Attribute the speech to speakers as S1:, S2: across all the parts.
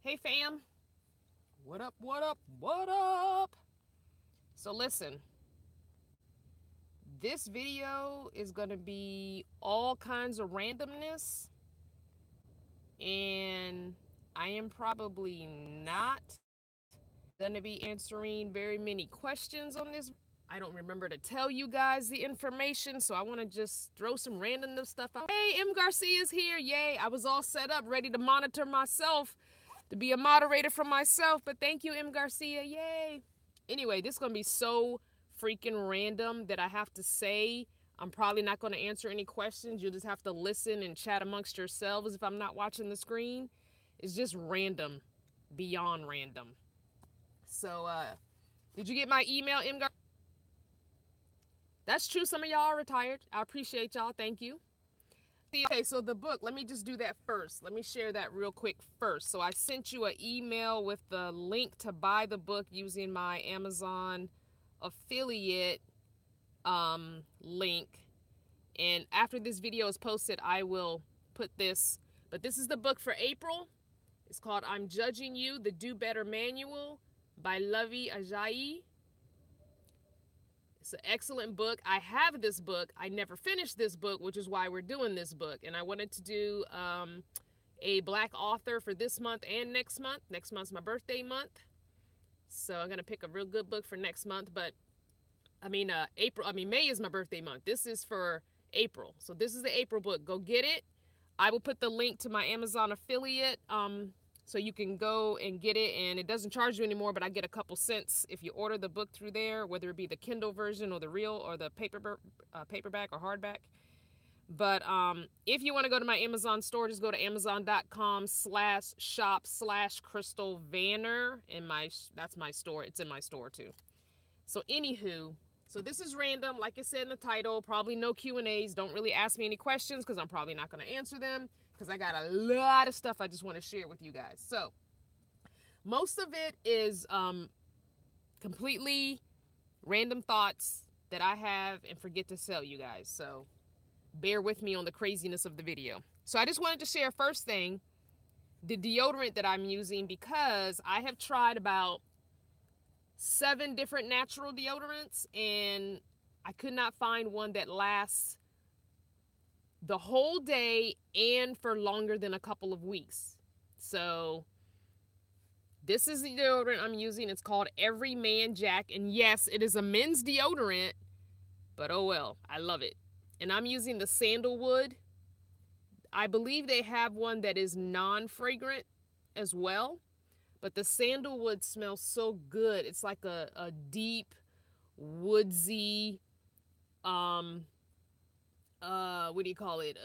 S1: Hey fam, what up, what up, what up? So listen, this video is gonna be all kinds of randomness, and I am probably not gonna be answering very many questions on this. I don't remember to tell you guys the information, so I wanna just throw some random stuff out. Hey, M. Garcia's here, yay. I was all set up, ready to monitor myself, to be a moderator for myself, but thank you, M. Garcia, yay. Anyway, this is going to be so freaking random that I have to say I'm probably not going to answer any questions. You'll just have to listen and chat amongst yourselves if I'm not watching the screen. It's just random, beyond random. So, did you get my email, M. Garcia? That's true. Some of y'all are retired. I appreciate y'all. Thank you. Okay, so the book, let me just do that first. Let me share that real quick first. So I sent you an email with the link to buy the book using my Amazon affiliate link. And after this video is posted, I will put this. But this is the book for April. It's called I'm Judging You, The Do Better Manual by Lovey Ajayi. It's an excellent book. I have this book. I never finished this book, which is why we're doing this book. And I wanted to do a Black author for this month and next month. Next month's my birthday month. So I'm going to pick a real good book for next month. But May is my birthday month. This is for April. So this is the April book. Go get it. I will put the link to my Amazon affiliate so you can go and get it, and it doesn't charge you anymore, but I get a couple cents if you order the book through there, whether it be the Kindle version or the real or the paperback or hardback. But if you want to go to my Amazon store, just go to amazon.com/shop/Crystal Vanner, and that's my store. It's in my store too. So anywho, so this is random, like I said in the title. Probably no Q&As. Don't really ask me any questions because I'm probably not going to answer them, because I got a lot of stuff I just want to share with you guys. So most of it is completely random thoughts that I have and forget to tell you guys. So bear with me on the craziness of the video. So I just wanted to share, first thing, the deodorant that I'm using, because I have tried about 7 different natural deodorants and I could not find one that lasts the whole day and for longer than a couple of weeks. So this is the deodorant I'm using. It's called Everyman Jack, and yes, it is a men's deodorant, but oh well, I love it. And I'm using the sandalwood. I believe they have one that is non-fragrant as well, but the sandalwood smells so good. It's like a deep, woodsy, what do you call it?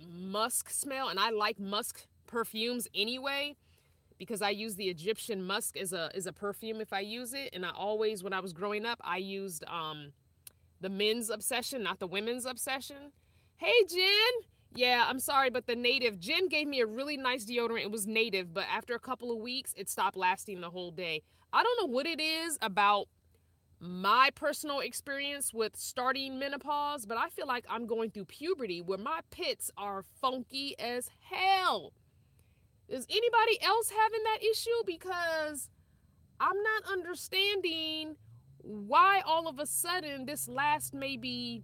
S1: Musk smell. And I like musk perfumes anyway, because I use the Egyptian musk as a perfume if I use it. And I always, when I was growing up, I used the men's obsession, not the women's obsession. Hey, Jen. Yeah, I'm sorry, but the native, Jen gave me a really nice deodorant. It was native, but after a couple of weeks, it stopped lasting the whole day. I don't know what it is about my personal experience with starting menopause, but I feel like I'm going through puberty where my pits are funky as hell. Is anybody else having that issue? Because I'm not understanding why all of a sudden this last maybe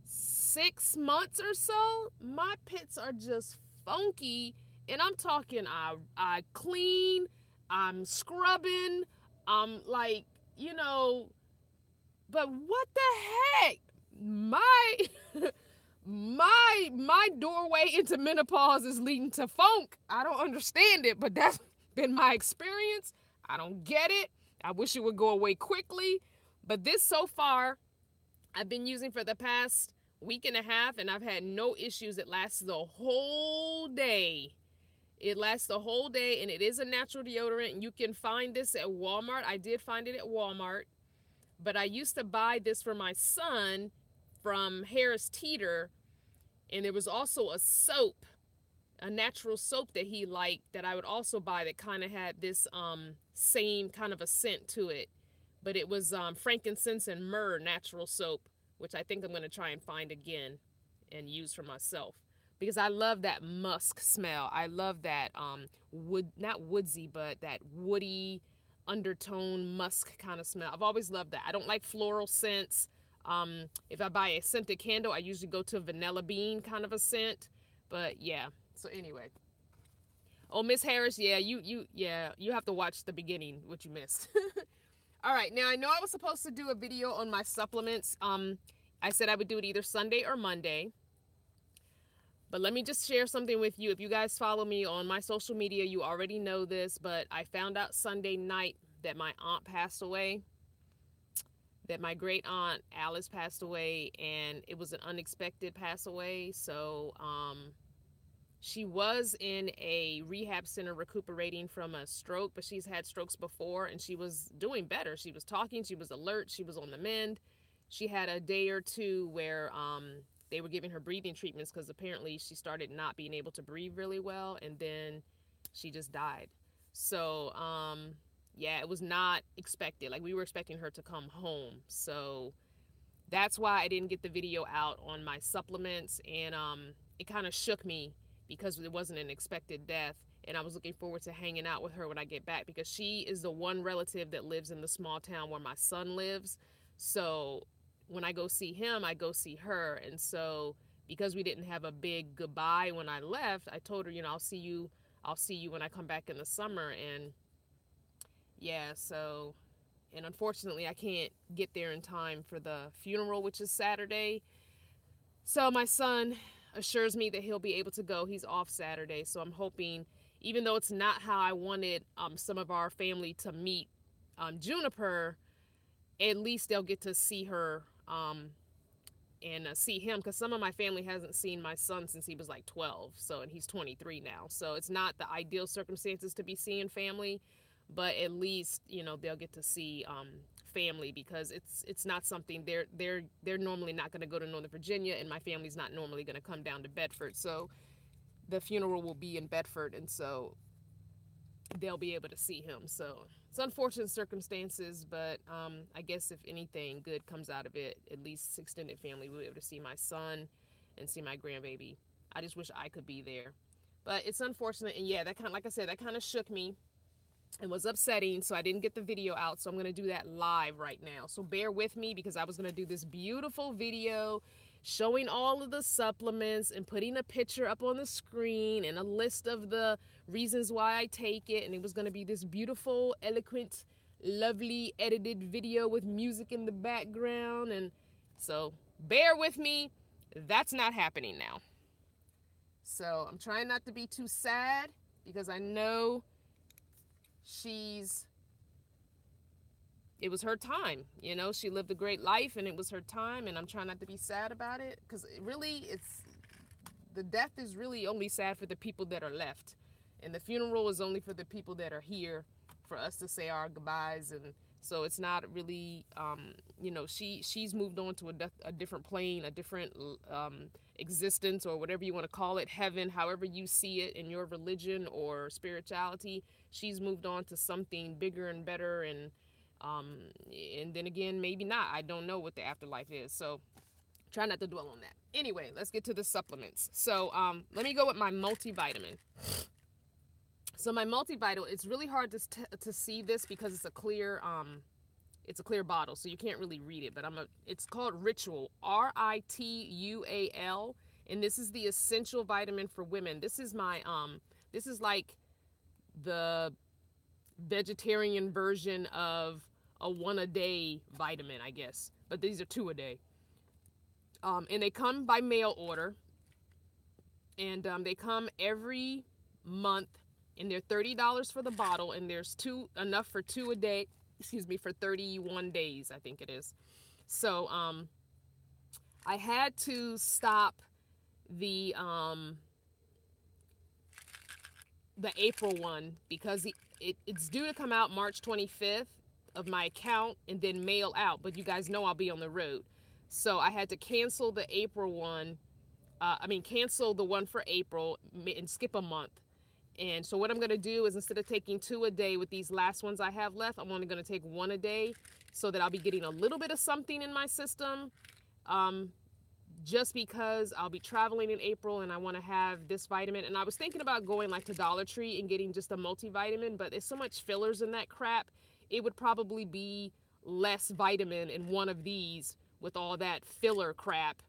S1: 6 months or so, my pits are just funky. And I'm talking, I clean, I'm scrubbing, I'm like, you know, but what the heck? My doorway into menopause is leading to funk. I don't understand it, but that's been my experience. I don't get it. I wish it would go away quickly. But this so far, I've been using for the past week and a half, and I've had no issues. It lasts the whole day. It lasts the whole day, and it is a natural deodorant. You can find this at Walmart. I did find it at Walmart, but I used to buy this for my son from Harris Teeter, and there was also a soap, a natural soap that he liked that I would also buy that kind of had this same kind of a scent to it, but it was frankincense and myrrh natural soap, which I think I'm going to try and find again and use for myself. because I love that musk smell. I love that wood, not woodsy, but that woody undertone musk kind of smell. I've always loved that. I don't like floral scents. If I buy a scented candle, I usually go to a vanilla bean kind of a scent. But yeah, so anyway. Oh, Miss Harris, yeah, you have to watch the beginning, what you missed. All right, now I know I was supposed to do a video on my supplements. I said I would do it either Sunday or Monday. But let me just share something with you. If you guys follow me on my social media, you already know this, but I found out Sunday night that my aunt passed away, that my great aunt Alice passed away, and it was an unexpected pass away. So she was in a rehab center recuperating from a stroke, but she's had strokes before, and she was doing better. She was talking, she was alert, she was on the mend. She had a day or two where they were giving her breathing treatments because apparently she started not being able to breathe really well, and then she just died. So yeah, it was not expected. Like, we were expecting her to come home. So that's why I didn't get the video out on my supplements, and it kind of shook me because it wasn't an expected death, and I was looking forward to hanging out with her when I get back, because she is the one relative that lives in the small town where my son lives. So when I go see him, I go see her. And so because we didn't have a big goodbye when I left, I told her, you know, I'll see you when I come back in the summer. And yeah, so, and unfortunately I can't get there in time for the funeral, which is Saturday. So my son assures me that he'll be able to go. He's off Saturday. So I'm hoping, even though it's not how I wanted some of our family to meet Juniper, at least they'll get to see her and see him, because some of my family hasn't seen my son since he was like 12. So, and he's 23 now. So it's not the ideal circumstances to be seeing family, but at least, you know, they'll get to see family, because it's not something they're normally not going to go to Northern Virginia, and my family's not normally going to come down to Bedford. So the funeral will be in Bedford, and so they'll be able to see him. So it's unfortunate circumstances, but I guess if anything good comes out of it, at least extended family will be able to see my son and see my grandbaby. I just wish I could be there, but it's unfortunate. And yeah, that kind of, like I said, that kind of shook me and was upsetting. So I didn't get the video out. So I'm going to do that live right now. So bear with me, because I was going to do this beautiful video showing all of the supplements and putting a picture up on the screen and a list of the reasons why I take it. And it was going to be this beautiful, eloquent, lovely edited video with music in the background. And so bear with me. That's not happening now. So I'm trying not to be too sad, because I know it was her time, you know, she lived a great life and it was her time, and I'm trying not to be sad about it, because the death is really only sad for the people that are left, and the funeral is only for the people that are here for us to say our goodbyes. And so it's not really, you know, she's moved on to a different plane, a different existence, or whatever you want to call it, heaven, however you see it in your religion or spirituality. She's moved on to something bigger and better, and then again, maybe not. I don't know what the afterlife is, so try not to dwell on that. Anyway, let's get to the supplements. So let me go with my multivitamin. So my multivitamin, it's really hard to see this because it's a clear bottle, so you can't really read it, but it's called Ritual, RITUAL, and this is the essential vitamin for women. This is my this is like the vegetarian version of a 1-a-day vitamin, I guess, but these are 2 a day. And they come by mail order, and they come every month, and they're $30 for the bottle, and there's enough for 2 a day, for 31 days, I think it is. So I had to stop the April one, because it's due to come out March 25th of my account, and then mail out, but you guys know I'll be on the road. So I had to cancel the April one, cancel the one for April and skip a month. And so what I'm going to do is, instead of taking 2 a day with these last ones I have left, I'm only going to take 1 a day, so that I'll be getting a little bit of something in my system. just because I'll be traveling in April and I want to have this vitamin. And I was thinking about going like to Dollar Tree and getting just a multivitamin, but there's so much fillers in that crap. It would probably be less vitamin in one of these with all that filler crap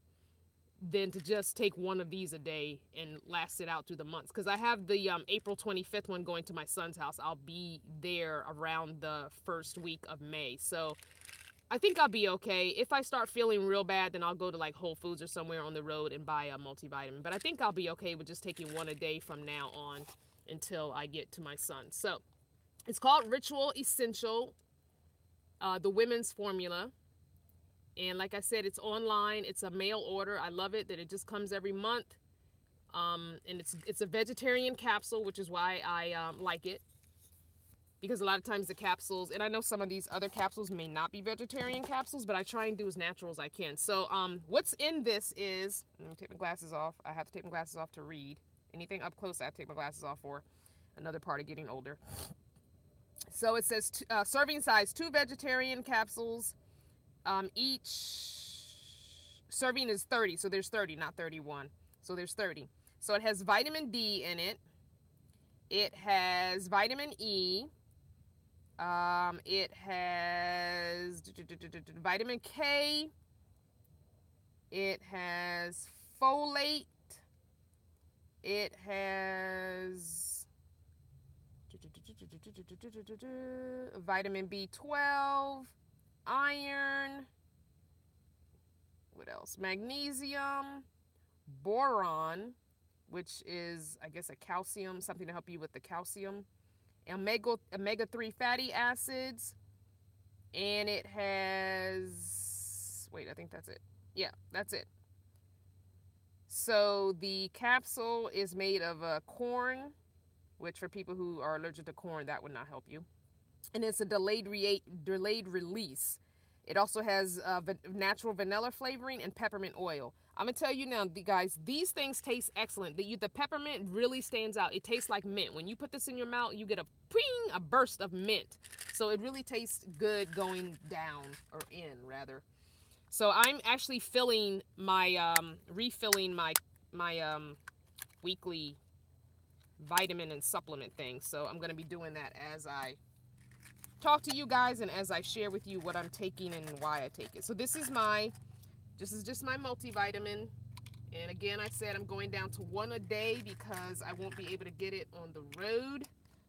S1: than to just take one of these a day and last it out through the months. Because I have the April 25th one going to my son's house. I'll be there around the first week of May. So I think I'll be okay. If I start feeling real bad, then I'll go to like Whole Foods or somewhere on the road and buy a multivitamin. But I think I'll be okay with just taking one a day from now on until I get to my son. So it's called Ritual Essential, the women's formula. And like I said, it's online. It's a mail order. I love it that it just comes every month. And it's a vegetarian capsule, which is why I like it. Because a lot of times the capsules, and I know some of these other capsules may not be vegetarian capsules, but I try and do as natural as I can. So what's in this is, let me take my glasses off. I have to take my glasses off to read. Anything up close, I have to take my glasses off for. Another part of getting older. So it says serving size, 2 vegetarian capsules. Each serving is 30, so there's 30, not 31. So there's 30. So it has vitamin D in it. It has vitamin E. It has vitamin K. It has folate. It has vitamin B12. Iron, what else? Magnesium, boron, which is, I guess, a calcium, something to help you with the calcium, omega-3 fatty acids, and it has, wait, I think that's it. Yeah, that's it. So the capsule is made of corn, which for people who are allergic to corn, that would not help you. And it's a delayed release. It also has natural vanilla flavoring and peppermint oil. I'm going to tell you now, guys, these things taste excellent. The peppermint really stands out. It tastes like mint. When you put this in your mouth, you get a burst of mint. So it really tastes good going down, or in, rather. So I'm actually refilling my weekly vitamin and supplement thing. So I'm going to be doing that as I talk to you guys and as I share with you what I'm taking and why I take it. So this is just my multivitamin. And again, I said I'm going down to 1 a day because I won't be able to get it on the road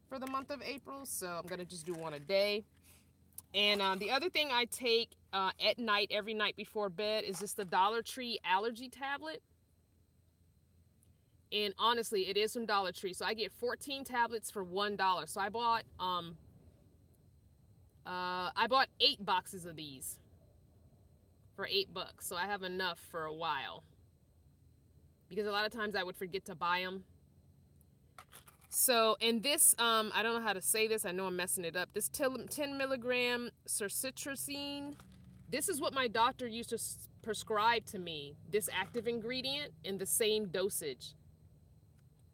S1: for the month of April. So I'm going to just do 1 a day. And the other thing I take at night, every night before bed, is just the Dollar Tree allergy tablet. And honestly, it is from Dollar Tree. So I get 14 tablets for $1. So I bought 8 boxes of these for $8. So I have enough for a while. Because a lot of times I would forget to buy them. So, and this, I don't know how to say this. I know I'm messing it up. This 10 milligram circitracine. This is what my doctor used to prescribe to me. This active ingredient in the same dosage.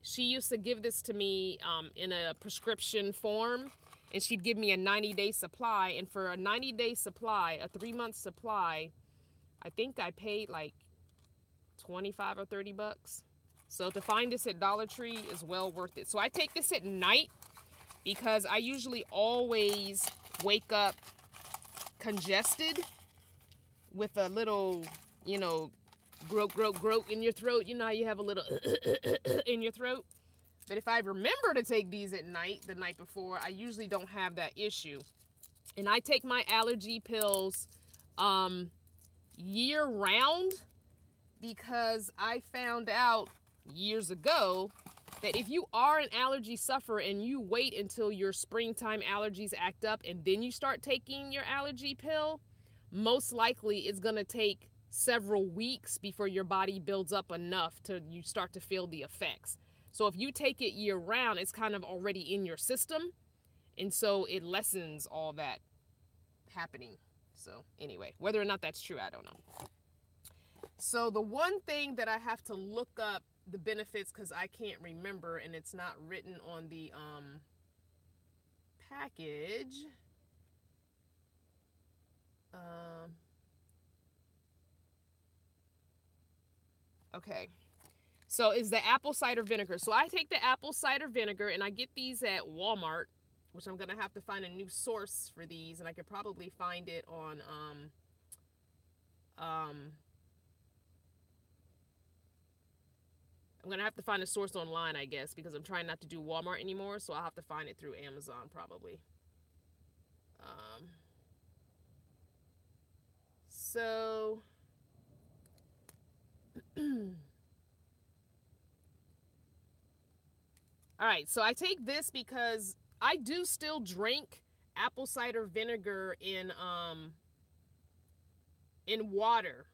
S1: She used to give this to me in a prescription form. And she'd give me a 90-day supply. And for a 90-day supply, a 3-month supply, I think I paid like 25 or 30 bucks. So to find this at Dollar Tree is well worth it. So I take this at night because I usually always wake up congested with a little, groat in your throat. You know how you have a little in your throat? But if I remember to take these at night, the night before, I usually don't have that issue. And I take my allergy pills year round because I found out years ago that if you are an allergy sufferer and you wait until your springtime allergies act up and then you start taking your allergy pill, most likely it's going to take several weeks before your body builds up enough to you start to feel the effects. So if you take it year round, it's kind of already in your system. And so it lessens all that happening. So anyway, whether or not that's true, I don't know. So the one thing that I have to look up the benefits, because I can't remember and it's not written on the package. Okay. So is the apple cider vinegar. So I take the apple cider vinegar and I get these at Walmart, which I'm going to have to find a new source for these. And I could probably find it on, I'm going to have to find a source online, I guess, because I'm trying not to do Walmart anymore. So I'll have to find it through Amazon probably. So, all right. So I take this because I do still drink apple cider vinegar in water.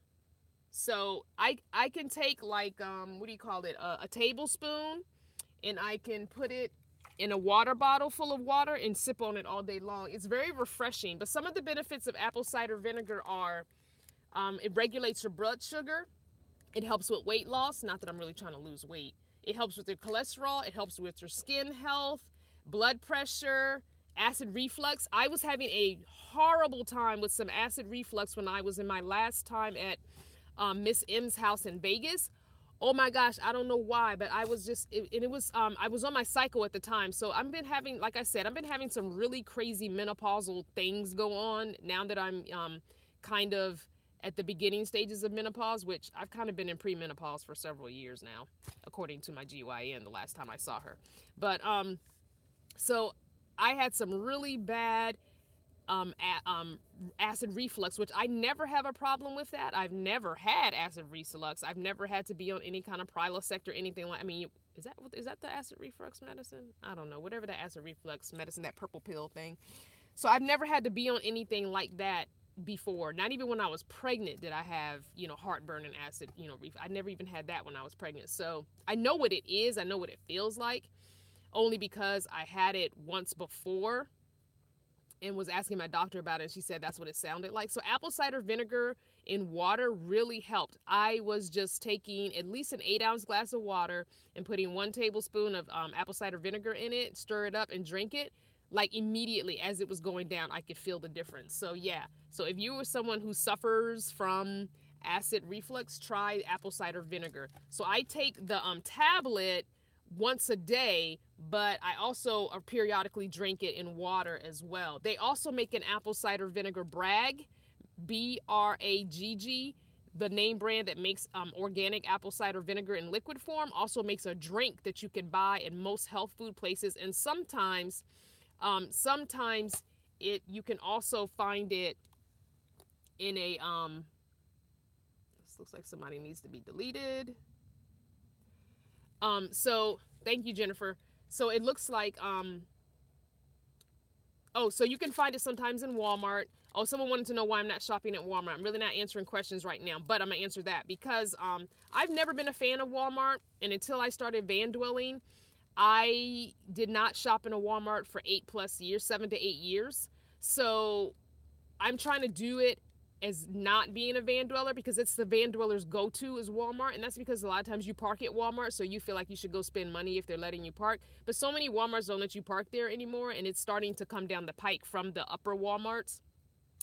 S1: So I can take like what do you call it, a tablespoon, and I can put it in a water bottle full of water and sip on it all day long. It's very refreshing. But some of the benefits of apple cider vinegar are it regulates your blood sugar. It helps with weight loss. Not that I'm really trying to lose weight. It helps with your cholesterol. It helps with your skin health, blood pressure, acid reflux. I was having a horrible time with some acid reflux when I was in my last time at Miss M's house in Vegas. Oh my gosh, I don't know why, but I was just, I was on my cycle at the time. So I've been having, like I said, I've been having some really crazy menopausal things go on now that I'm kind of at the beginning stages of menopause, which I've kind of been in premenopause for several years now, according to my GYN the last time I saw her. But so I had some really bad acid reflux, which I never have a problem with that. I've never had acid reflux. I've never had to be on any kind of Prilosec or anything like. I mean, is that the acid reflux medicine? I don't know. Whatever the acid reflux medicine, that purple pill thing. So I've never had to be on anything like that before. Not even when I was pregnant did I have, heartburn and acid, I never even had that when I was pregnant. So I know what it is. I know what it feels like, only because I had it once before and was asking my doctor about it, and she said that's what it sounded like. So apple cider vinegar in water really helped. I was just taking at least an 8-ounce glass of water and putting 1 tablespoon of apple cider vinegar in it, stir it up and drink it. Like immediately as it was going down, I could feel the difference. So yeah, so if you were someone who suffers from acid reflux, try apple cider vinegar. So I take the tablet once a day, but I also periodically drink it in water as well. They also make an apple cider vinegar bragg, BRAGG. The name brand that makes organic apple cider vinegar in liquid form also makes a drink that you can buy in most health food places. And sometimes you can also find it in a this looks like somebody needs to be deleted. So thank you, Jennifer. So it looks like so you can find it sometimes in Walmart. Oh, someone wanted to know why I'm not shopping at Walmart. I'm really not answering questions right now, but I'm gonna answer that because I've never been a fan of Walmart, and until I started van dwelling, I did not shop in a Walmart for 8+ years, 7 to 8 years. So I'm trying to do it as not being a van dweller because it's the van dweller's go-to is Walmart. And that's because a lot of times you park at Walmart, so you feel like you should go spend money if they're letting you park. But so many Walmarts don't let you park there anymore, and it's starting to come down the pike from the upper Walmarts.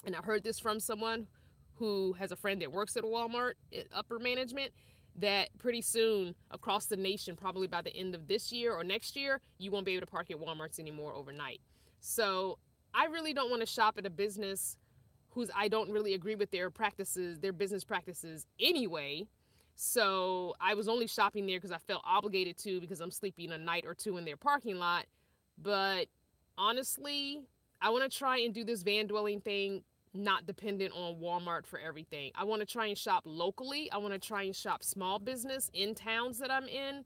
S1: And I heard this from someone who has a friend that works at a Walmart, at upper management, that pretty soon across the nation, probably by the end of this year or next year, you won't be able to park at Walmarts anymore overnight. So I really don't want to shop at a business whose I don't really agree with their practices, their business practices anyway. So I was only shopping there because I felt obligated to, because I'm sleeping a night or two in their parking lot. But honestly, I want to try and do this van dwelling thing not dependent on Walmart for everything. I want to try and shop locally. I want to try and shop small business in towns that I'm in,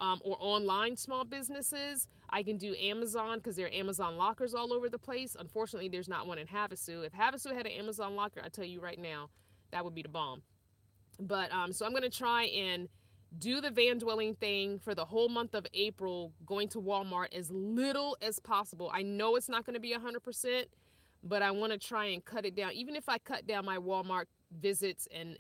S1: or online small businesses. I can do Amazon because there are Amazon lockers all over the place. Unfortunately, there's not one in Havasu. If Havasu had an Amazon locker, I tell you right now, that would be the bomb. But so I'm going to try and do the van dwelling thing for the whole month of April, going to Walmart as little as possible. I know it's not going to be 100%, but I want to try and cut it down. Even if I cut down my Walmart visits and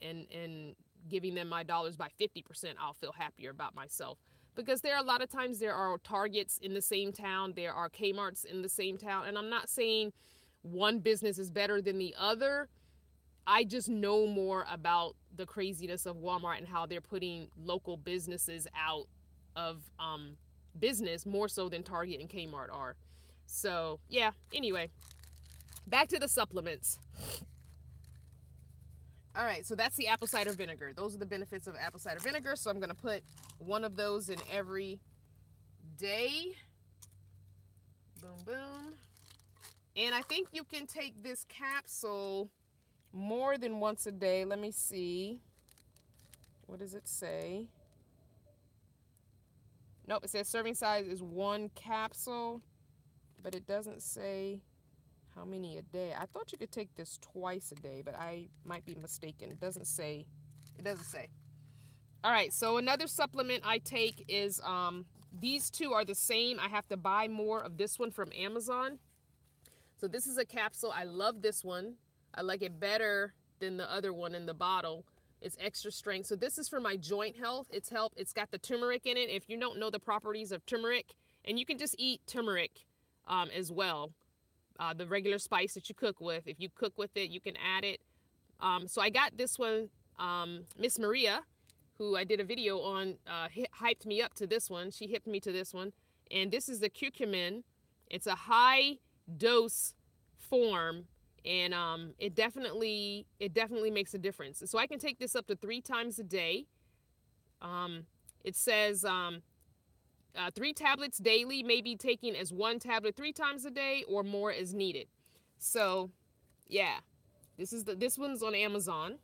S1: giving them my dollars by 50%, I'll feel happier about myself. Because there are a lot of times there are Targets in the same town, there are Kmarts in the same town, and I'm not saying one business is better than the other. I just know more about the craziness of Walmart and how they're putting local businesses out of business more so than Target and Kmart are. So yeah, anyway, back to the supplements. All right, so that's the apple cider vinegar. Those are the benefits of apple cider vinegar. So I'm going to put one of those in every day. Boom, boom. And I think you can take this capsule more than once a day. Let me see. What does it say? Nope, it says serving size is 1 capsule, but it doesn't say how many a day. I thought you could take this twice a day, but I might be mistaken. It doesn't say. It doesn't say. All right, so another supplement I take is, these two are the same. I have to buy more of this one from Amazon. So this is a capsule. I love this one. I like it better than the other one in the bottle. It's extra strength. So this is for my joint health. It's got the turmeric in it. If you don't know the properties of turmeric, and you can just eat turmeric as well. The regular spice that you cook with. If you cook with it, you can add it. So I got this one, Miss Maria, who I did a video on, hyped me up to this one. She hipped me to this one. And this is the curcumin. It's a high dose form, and it definitely makes a difference. So I can take this up to 3 times a day. It says 3 tablets daily, maybe taking as 1 tablet 3 times a day or more as needed. So yeah, this one's on Amazon,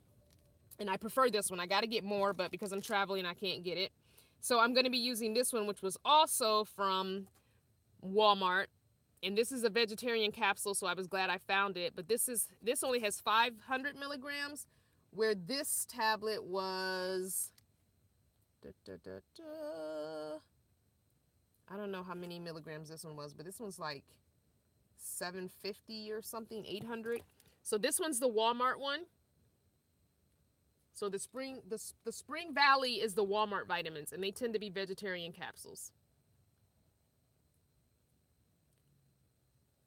S1: and I prefer this one. I got to get more, but because I'm traveling, I can't get it. So I'm going to be using this one, which was also from Walmart. And this is a vegetarian capsule, so I was glad I found it. But this only has 500 milligrams, where this tablet was, I don't know how many milligrams this one was, but this one's like 750 or something, 800. So this one's the Walmart one. So the Spring Valley is the Walmart vitamins, and they tend to be vegetarian capsules.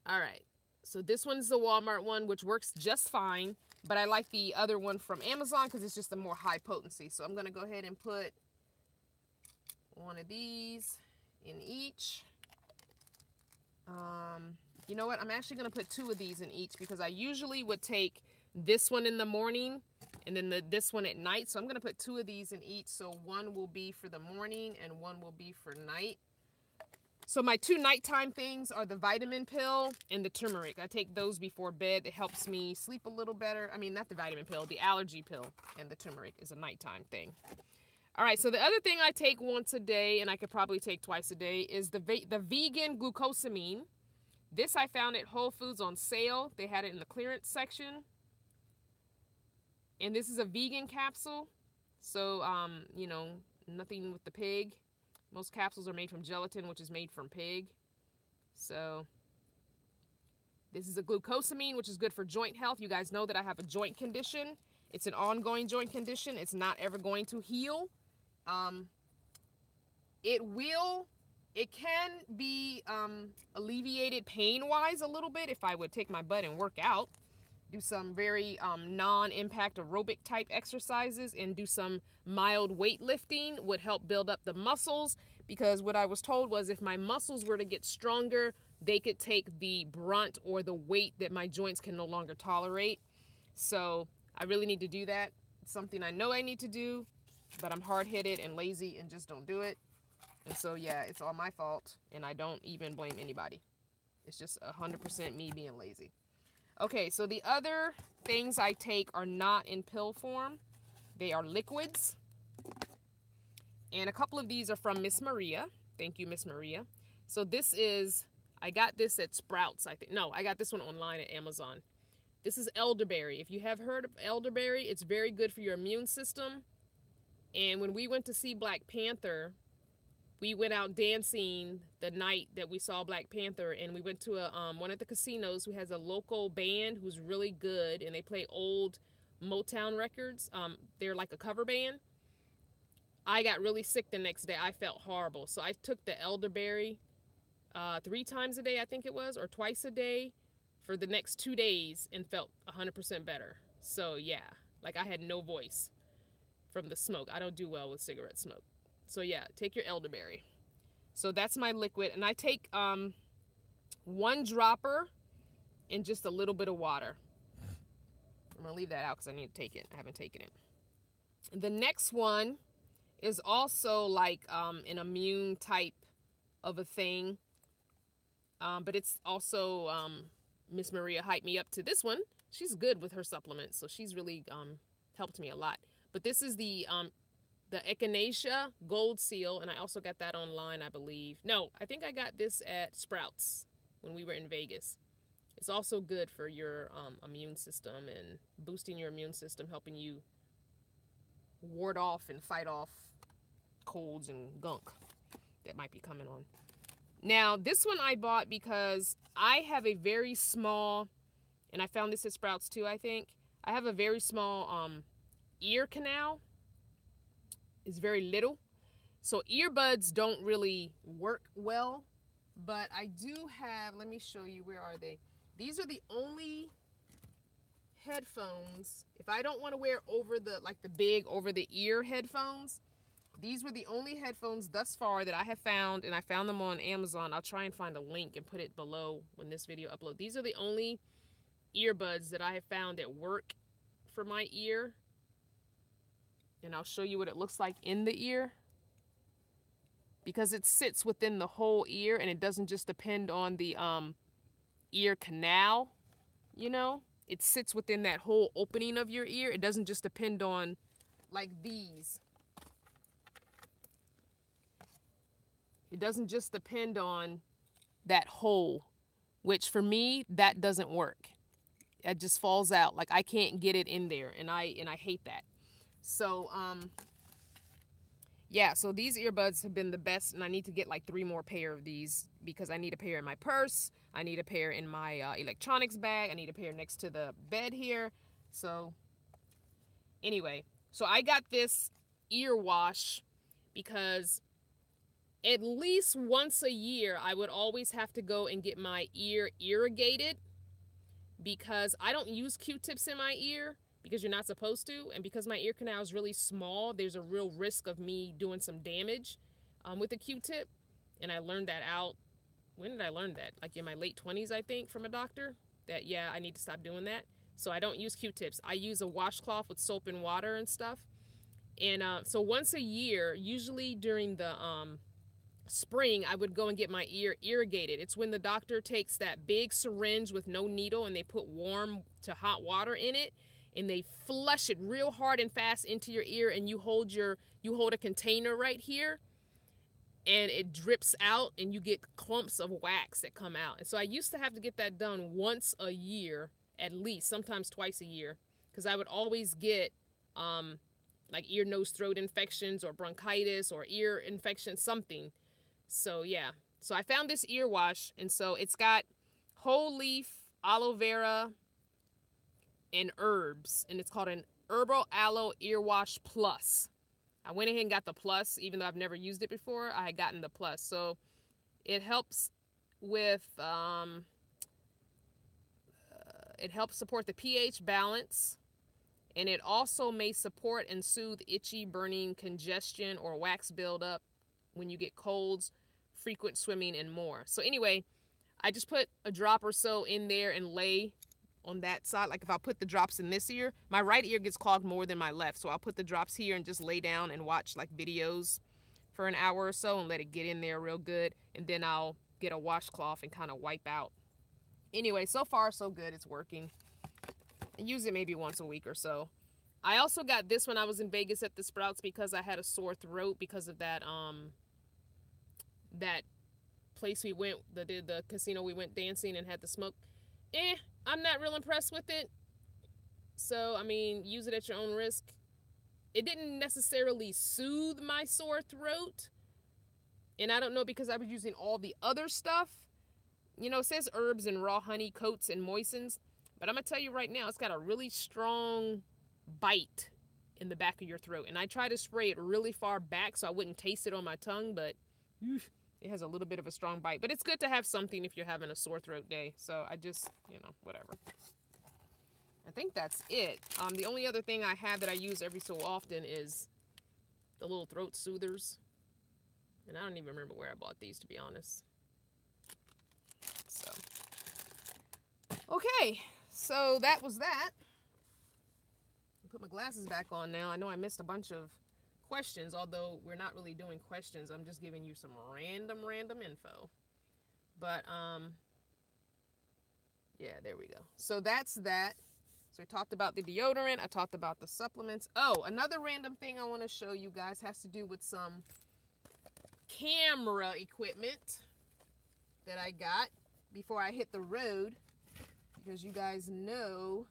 S1: All right, so this one's the Walmart one, which works just fine, but I like the other one from Amazon because it's just a more high potency. So I'm going to go ahead and put one of these in each. You know what? I'm actually going to put 2 of these in each because I usually would take this one in the morning and then this one at night. So I'm going to put 2 of these in each. So one will be for the morning and one will be for night. So my 2 nighttime things are the vitamin pill and the turmeric. I take those before bed. It helps me sleep a little better. I mean, not the vitamin pill, the allergy pill, and the turmeric is a nighttime thing. All right, so the other thing I take once a day, and I could probably take twice a day, is the vegan glucosamine. This I found at Whole Foods on sale. They had it in the clearance section. And this is a vegan capsule. So, you know, nothing with the pig. Most capsules are made from gelatin, which is made from pig. So this is a glucosamine, which is good for joint health. You guys know that I have a joint condition. It's an ongoing joint condition. It's not ever going to heal. It can be alleviated pain-wise a little bit if I would take my butt and work out. Do some very non-impact aerobic type exercises and do some mild weightlifting would help build up the muscles, because what I was told was if my muscles were to get stronger, they could take the brunt or the weight that my joints can no longer tolerate. So I really need to do that. It's something I know I need to do, but I'm hard-headed and lazy and just don't do it. And so yeah, it's all my fault, and I don't even blame anybody. It's just 100% me being lazy. Okay, so the other things I take are not in pill form. They are liquids. And a couple of these are from Miss Maria. Thank you, Miss Maria. So this is, I got this at Sprouts, I think. No, I got this one online at Amazon. This is elderberry. If you have heard of elderberry, it's very good for your immune system. And when we went to see Black Panther, we went out dancing the night that we saw Black Panther, and we went to one of the casinos who has a local band who's really good, and they play old Motown records. They're like a cover band. I got really sick the next day. I felt horrible. So I took the elderberry 3 times a day, I think it was, or twice a day for the next 2 days and felt 100% better. So yeah, like I had no voice. from the smoke. I don't do well with cigarette smoke. So yeah, take your elderberry. So that's my liquid. And I take 1 dropper and just a little bit of water. I'm going to leave that out because I need to take it. I haven't taken it. The next one is also like an immune type of a thing. But it's also, Miss Maria hyped me up to this one. She's good with her supplements, so she's really helped me a lot. But this is the Echinacea Gold Seal, and I also got that online, I believe. No, I think I got this at Sprouts when we were in Vegas. It's also good for your immune system and boosting your immune system, helping you ward off and fight off colds and gunk that might be coming on. Now, this one I bought because I have a very small, and I found this at Sprouts too, I think. I have a very small ear canal. It's very little. So earbuds don't really work well. But I do have, let me show you, where are they? These are the only headphones. If I don't want to wear over the, like the big over the ear headphones, these were the only headphones thus far that I have found, and I found them on Amazon. I'll try and find a link and put it below when this video uploads. These are the only earbuds that I have found that work for my ear. And I'll show you what it looks like in the ear. Because it sits within the whole ear, and it doesn't just depend on the ear canal, you know? It sits within that whole opening of your ear. It doesn't just depend on, like these. It doesn't just depend on that hole, which for me, that doesn't work. It just falls out. Like I can't get it in there, and I hate that. So, yeah, so these earbuds have been the best, and I need to get like 3 more pair of these because I need a pair in my purse. I need a pair in my electronics bag. I need a pair next to the bed here. So anyway, so I got this ear wash because at least once a year, I would always have to go and get my ear irrigated because I don't use Q-tips in my ear because you're not supposed to. And because my ear canal is really small, there's a real risk of me doing some damage with a Q-tip. And I learned that out. When did I learn that? Like in my late 20s, I think, from a doctor. That, yeah, I need to stop doing that. So I don't use Q-tips. I use a washcloth with soap and water and stuff. And so once a year, usually during the spring, I would go and get my ear irrigated. It's when the doctor takes that big syringe with no needle and they put warm to hot water in it, and they flush it real hard and fast into your ear, and you hold a container right here, and it drips out, and you get clumps of wax that come out. And so I used to have to get that done once a year, at least, sometimes twice a year, because I would always get like ear, nose, throat infections or bronchitis or ear infection, something. So yeah, so I found this ear wash, and so it's got whole leaf, aloe vera, and herbs, and it's called an Herbal Aloe Ear Wash Plus. I went ahead and got the Plus, even though I've never used it before. I had gotten the Plus, so it helps with it helps support the pH balance, and it also may support and soothe itchy, burning, congestion, or wax buildup when you get colds, frequent swimming, and more. So anyway, I just put a drop or so in there and lay on that side. Like if I put the drops in this ear, my right ear gets clogged more than my left. So I'll put the drops here and just lay down and watch like videos for an hour or so and let it get in there real good. And then I'll get a washcloth and kind of wipe out. Anyway, so far so good. It's working. I use it maybe once a week or so. I also got this when I was in Vegas at the Sprouts because I had a sore throat because of that that place we went, the casino we went dancing and had the smoke. I'm not real impressed with it. So, I mean, use it at your own risk. It didn't necessarily soothe my sore throat. And I don't know, because I was using all the other stuff. You know, it says herbs and raw honey coats and moistens. But I'm going to tell you right now, it's got a really strong bite in the back of your throat. And I try to spray it really far back so I wouldn't taste it on my tongue. But it has a little bit of a strong bite. But it's good to have something if you're having a sore throat day. So I just, you know, whatever. I think that's it. The only other thing I have that I use every so often is the little throat soothers. And I don't even remember where I bought these, to be honest. So, okay. So that was that. I'll put my glasses back on now. I know I missed a bunch of questions, although we're not really doing questions. I'm just giving you some random info. But, yeah, there we go. So that's that. So we talked about the deodorant. I talked about the supplements. Oh, another random thing I want to show you guys has to do with some camera equipment that I got before I hit the road. Because you guys know,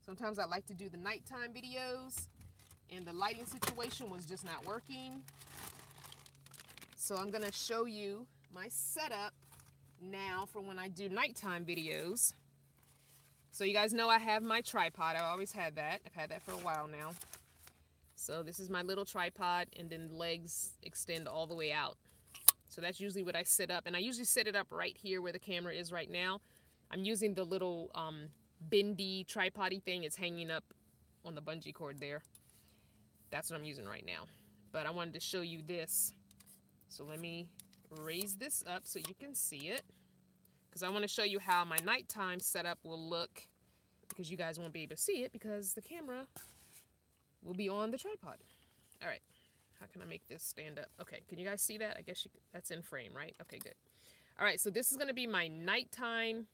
S1: sometimes I like to do the nighttime videos and the lighting situation was just not working. So I'm going to show you my setup now for when I do nighttime videos. So you guys know I have my tripod. I always had that. I've had that for a while now. So this is my little tripod, and then the legs extend all the way out. So that's usually what I set up. And I usually set it up right here where the camera is right now. I'm using the little bendy tripod-y thing. It's hanging up on the bungee cord there. That's what I'm using right now. But I wanted to show you this. So let me raise this up so you can see it. Because I want to show you how my nighttime setup will look. Because you guys won't be able to see it because the camera will be on the tripod. All right. How can I make this stand up? Okay. Can you guys see that? I guess that's in frame, right? Okay, good. All right. So this is going to be my nighttime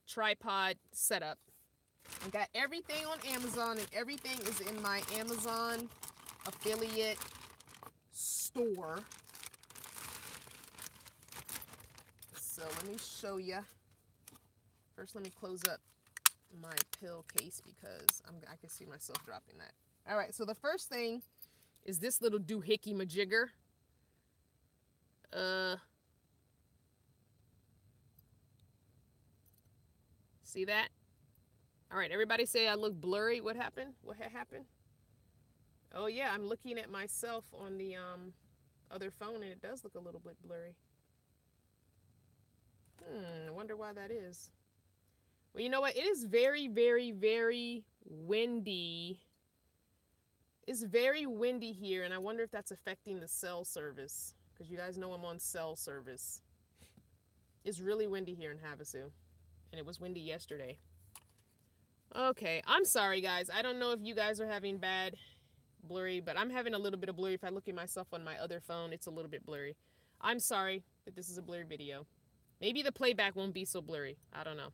S1: tripod setup. I got everything on Amazon, and everything is in my Amazon affiliate store. So let me show you. First, let me close up my pill case because I can see myself dropping that. All right, so the first thing is this little doohickey majigger. See that? All right, everybody say I look blurry. What happened? What happened? Oh yeah, I'm looking at myself on the other phone, and it does look a little bit blurry. I wonder why that is. Well, you know what? It is very, very, very windy. It's very windy here, and I wonder if that's affecting the cell service. Because you guys know I'm on cell service. It's really windy here in Havasu. And it was windy yesterday. Okay, I'm sorry, guys. I don't know if you guys are having bad blurry, but I'm having a little bit of blurry. If I look at myself on my other phone, it's a little bit blurry. I'm sorry that this is a blurry video. Maybe the playback won't be so blurry. I don't know.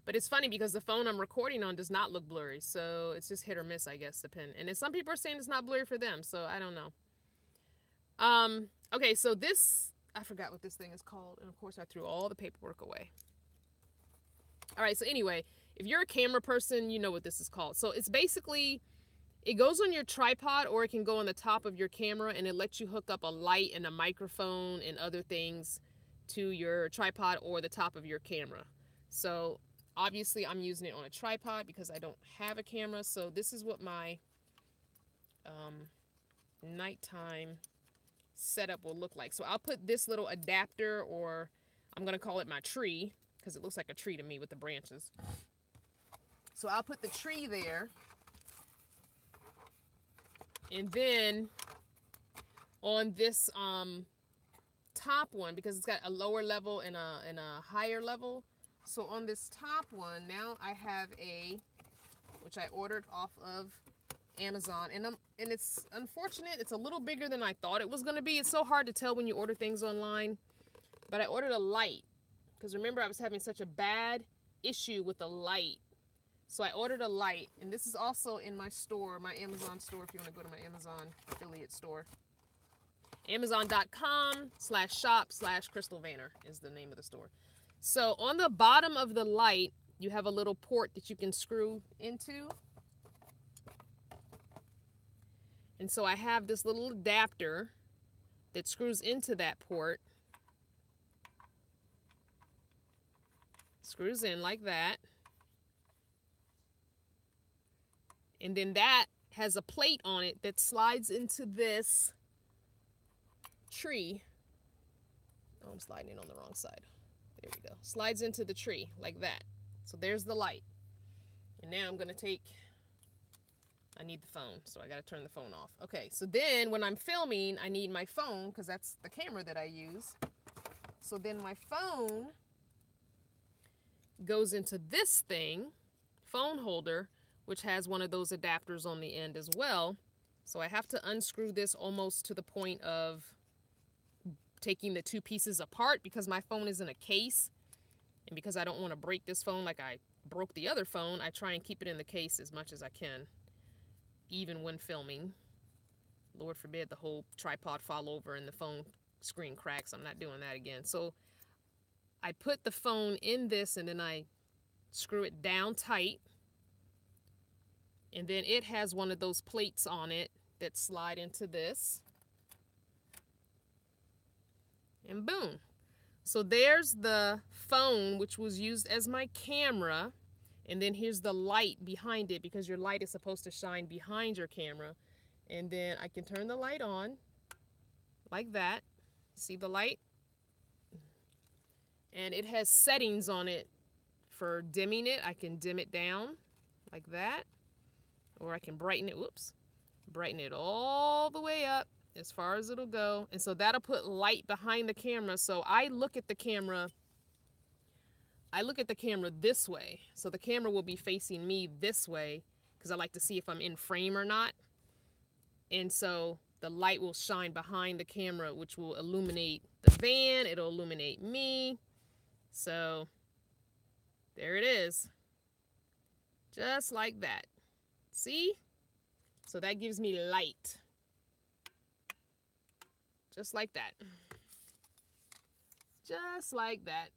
S1: But it's funny because the phone I'm recording on does not look blurry. So it's just hit or miss, I guess, depending. And then some people are saying it's not blurry for them. So I don't know. Okay, so this, I forgot what this thing is called. And of course I threw all the paperwork away. All right, so anyway, if you're a camera person, you know what this is called. So it's basically, it goes on your tripod or it can go on the top of your camera, and it lets you hook up a light and a microphone and other things to your tripod or the top of your camera. So obviously I'm using it on a tripod because I don't have a camera. So this is what my nighttime setup will look like. So I'll put this little adapter, or I'm going to call it my tree because it looks like a tree to me with the branches. So I'll put the tree there. And then on this top one, because it's got a lower level and a higher level. So on this top one, now I have which I ordered off of Amazon, and it's unfortunate. It's a little bigger than I thought it was going to be. It's so hard to tell when you order things online. But I ordered a light because remember I was having such a bad issue with the light. So I ordered a light, and this is also in my store, my Amazon store, if you want to go to my Amazon affiliate store. Amazon.com/shop/Crystal Vanner is the name of the store. So on the bottom of the light, you have a little port that you can screw into. And so I have this little adapter that screws into that port. Screws in like that. And then that has a plate on it that slides into this tree. Oh, I'm sliding it on the wrong side. There we go. Slides into the tree like that. So there's the light. And now I'm going to take, I need the phone, so I got to turn the phone off. Okay, so then when I'm filming, I need my phone because that's the camera that I use. So then my phone goes into this thing, phone holder, which has one of those adapters on the end as well. So I have to unscrew this almost to the point of taking the two pieces apart because my phone is in a case. And because I don't want to break this phone like I broke the other phone, I try and keep it in the case as much as I can, even when filming. Lord forbid the whole tripod fall over and the phone screen cracks. I'm not doing that again. So I put the phone in this and then I screw it down tight. And then it has one of those plates on it that slide into this. And boom. So there's the phone, which was used as my camera. And then here's the light behind it because your light is supposed to shine behind your camera. And then I can turn the light on like that. See the light? And it has settings on it for dimming it. I can dim it down like that. Or I can brighten it, whoops, brighten it all the way up as far as it'll go. And so that'll put light behind the camera. So I look at the camera this way. So the camera will be facing me this way because I like to see if I'm in frame or not. And so the light will shine behind the camera, which will illuminate the van. It'll illuminate me. So there it is. Just like that. See? So that gives me light. Just like that. Just like that.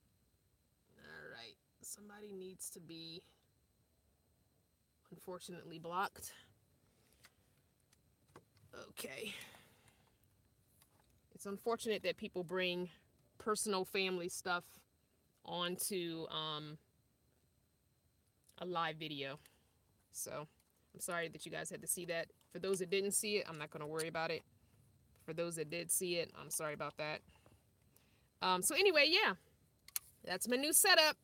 S1: All right. Somebody needs to be unfortunately blocked. Okay. It's unfortunate that people bring personal family stuff onto a live video. So I'm sorry that you guys had to see that. For those that didn't see it, I'm not going to worry about it. For those that did see it, I'm sorry about that. So anyway, yeah, that's my new setup.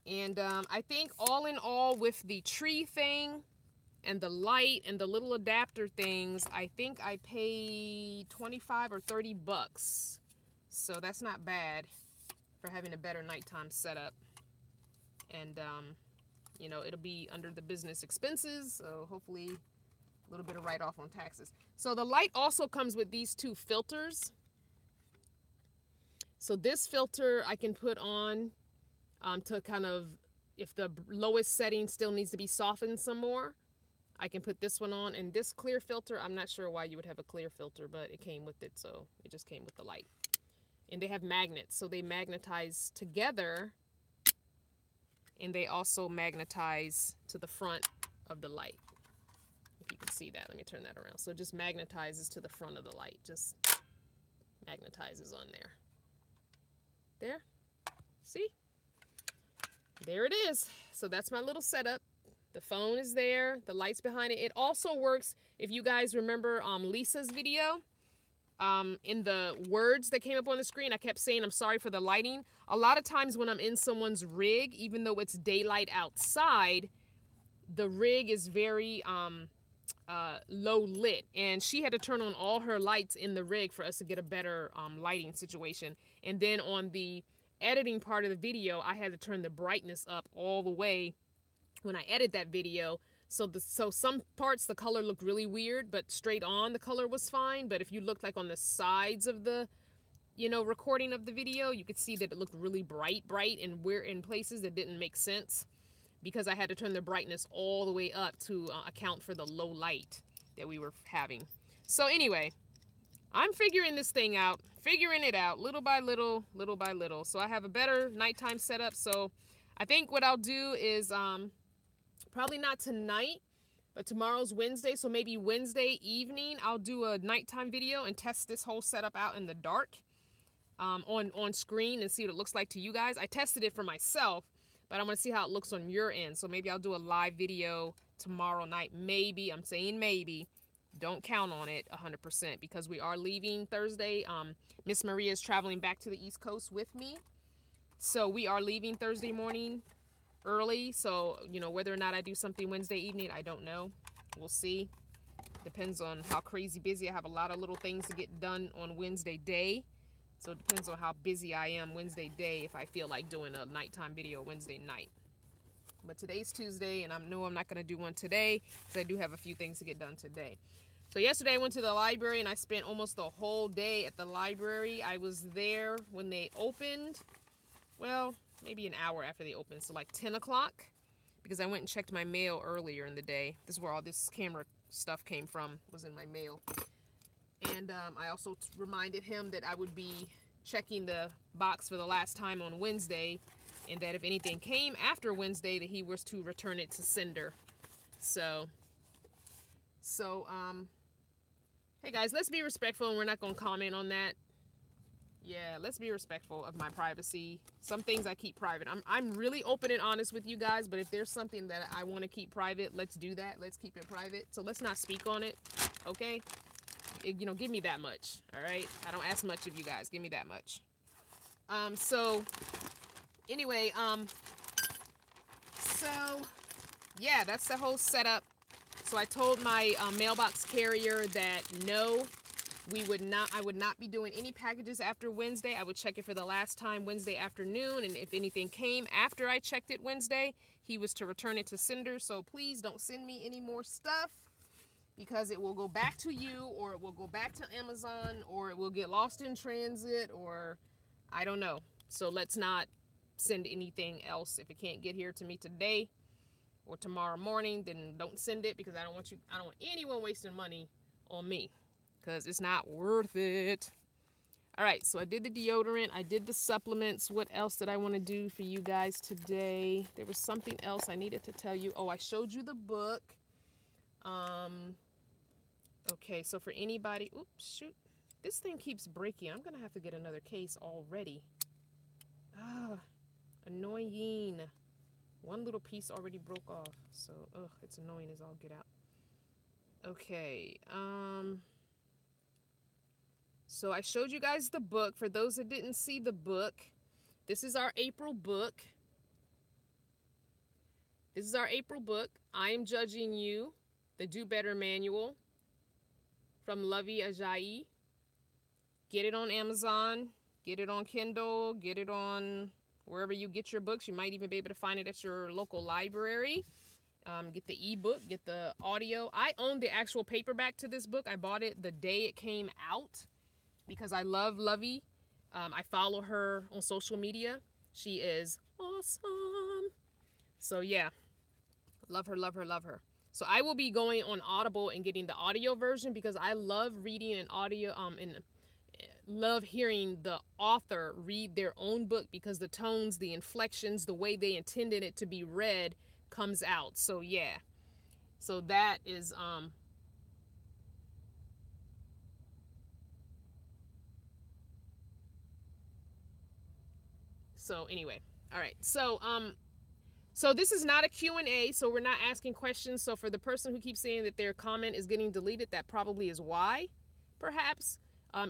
S1: And I think all in all with the tree thing and the light and the little adapter things, I think I paid 25 or 30 bucks. So that's not bad for having a better nighttime setup. And, you know, it'll be under the business expenses. So hopefully a little bit of write-off on taxes. So the light also comes with these two filters. So this filter I can put on to kind of, if the lowest setting still needs to be softened some more, I can put this one on. And this clear filter, I'm not sure why you would have a clear filter, but it came with it. So it just came with the light. And they have magnets, so they magnetize together. And they also magnetize to the front of the light. If you can see that, let me turn that around. So it just magnetizes to the front of the light. Just magnetizes on there. There. See? There it is. So that's my little setup. The phone is there. The light's behind it. It also works, if you guys remember Lisa's video. In the words that came up on the screen, I kept saying, I'm sorry for the lighting. A lot of times when I'm in someone's rig, even though it's daylight outside, the rig is very low lit. And she had to turn on all her lights in the rig for us to get a better lighting situation. And then on the editing part of the video, I had to turn the brightness up all the way when I edit that video. So some parts the color looked really weird, but straight on the color was fine. But if you looked like on the sides of the, you know, recording of the video, you could see that it looked really bright, and we're in places that didn't make sense because I had to turn the brightness all the way up to account for the low light that we were having. So anyway, I'm figuring this thing out, figuring it out little by little, little by little. So I have a better nighttime setup. So I think what I'll do is, probably not tonight, but tomorrow's Wednesday. So maybe Wednesday evening, I'll do a nighttime video and test this whole setup out in the dark on screen and see what it looks like to you guys. I tested it for myself, but I'm going to see how it looks on your end. So maybe I'll do a live video tomorrow night. Maybe, I'm saying maybe. Don't count on it 100% because we are leaving Thursday. Miss Maria is traveling back to the East Coast with me. So we are leaving Thursday morning. early. So, you know, whether or not I do something Wednesday evening, I don't know. We'll see. Depends on how crazy busy. I have a lot of little things to get done on Wednesday day. So it depends on how busy I am Wednesday day if I feel like doing a nighttime video Wednesday night. But today's Tuesday, and I know I'm not going to do one today because I do have a few things to get done today. So yesterday I went to the library and I spent almost the whole day at the library. I was there when they opened. Well, maybe an hour after they opened, so like 10 o'clock. Because I went and checked my mail earlier in the day. This is where all this camera stuff came from, was in my mail. And I also reminded him that I would be checking the box for the last time on Wednesday, and that if anything came after Wednesday, that he was to return it to sender. So, hey guys, let's be respectful, and we're not going to comment on that. Yeah, let's be respectful of my privacy. Some things I keep private. I'm really open and honest with you guys, but if there's something that I want to keep private, let's do that. Let's keep it private. So let's not speak on it, okay? You know, give me that much, all right? I don't ask much of you guys. Give me that much. So anyway, yeah, that's the whole setup. So I told my mailbox carrier that no, I would not be doing any packages after Wednesday. I would check it for the last time Wednesday afternoon, and if anything came after I checked it Wednesday, he was to return it to sender. So please don't send me any more stuff, because it will go back to you, or it will go back to Amazon, or it will get lost in transit, or I don't know. So let's not send anything else. If it can't get here to me today or tomorrow morning, then don't send it, because I don't want anyone wasting money on me, because it's not worth it. All right, so I did the deodorant, I did the supplements. What else did I want to do for you guys today? There was something else I needed to tell you. Oh, I showed you the book. Okay, so for anybody, oops, shoot, this thing keeps breaking. I'm gonna have to get another case already. Ah, annoying. One little piece already broke off, so it's annoying as all get out. Okay, so I showed you guys the book. For those that didn't see the book, this is our April book. This is our April book. I Am Judging You, the Do Better Manual from Lovey Ajayi. Get it on Amazon, get it on Kindle, get it on wherever you get your books. You might even be able to find it at your local library. Get the ebook, get the audio. I own the actual paperback to this book. I bought it the day it came out because I love Lovey. I follow her on social media. She is awesome. So yeah, love her, love her, love her. So I will be going on Audible and getting the audio version, because I love reading an audio and love hearing the author read their own book, because the tones, the inflections, the way they intended it to be read comes out. So yeah. So that is so anyway. All right. So this is not a Q&A, so we're not asking questions. So for the person who keeps saying that their comment is getting deleted, that probably is why, perhaps.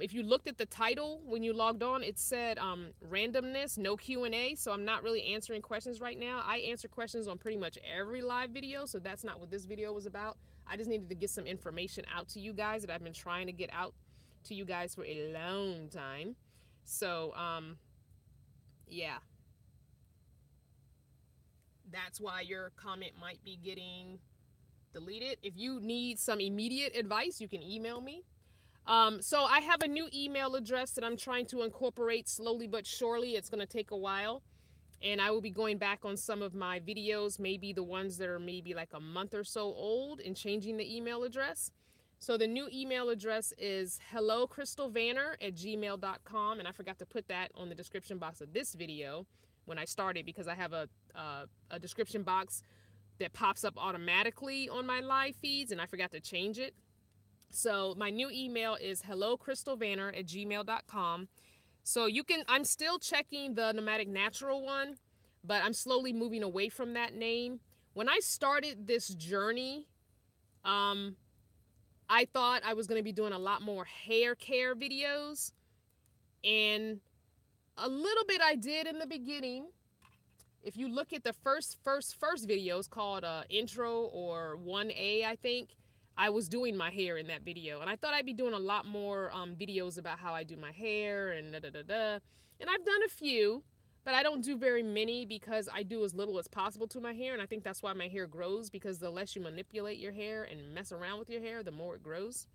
S1: If you looked at the title when you logged on, it said randomness, no Q&A. So I'm not really answering questions right now. I answer questions on pretty much every live video, so that's not what this video was about. I just needed to get some information out to you guys that I've been trying to get out to you guys for a long time. So, yeah. That's why your comment might be getting deleted. If you need some immediate advice, you can email me. So I have a new email address that I'm trying to incorporate slowly but surely. It's going to take a while, and I will be going back on some of my videos, maybe the ones that are maybe like a month or so old, and changing the email address. So the new email address is hellocrystalvanner@gmail.com, and I forgot to put that on the description box of this video when I started, because I have a description box that pops up automatically on my live feeds, and I forgot to change it. So my new email is hellocrystalvanner@gmail.com. So you can, I'm still checking the Nomadic Natural one, but I'm slowly moving away from that name. When I started this journey, I thought I was going to be doing a lot more hair care videos, and a little bit I did in the beginning. if you look at the first videos called intro or 1A, I think, I was doing my hair in that video. And I thought I'd be doing a lot more videos about how I do my hair and da-da-da-da. And I've done a few, but I don't do very many because I do as little as possible to my hair. And I think that's why my hair grows, because the less you manipulate your hair and mess around with your hair, the more it grows.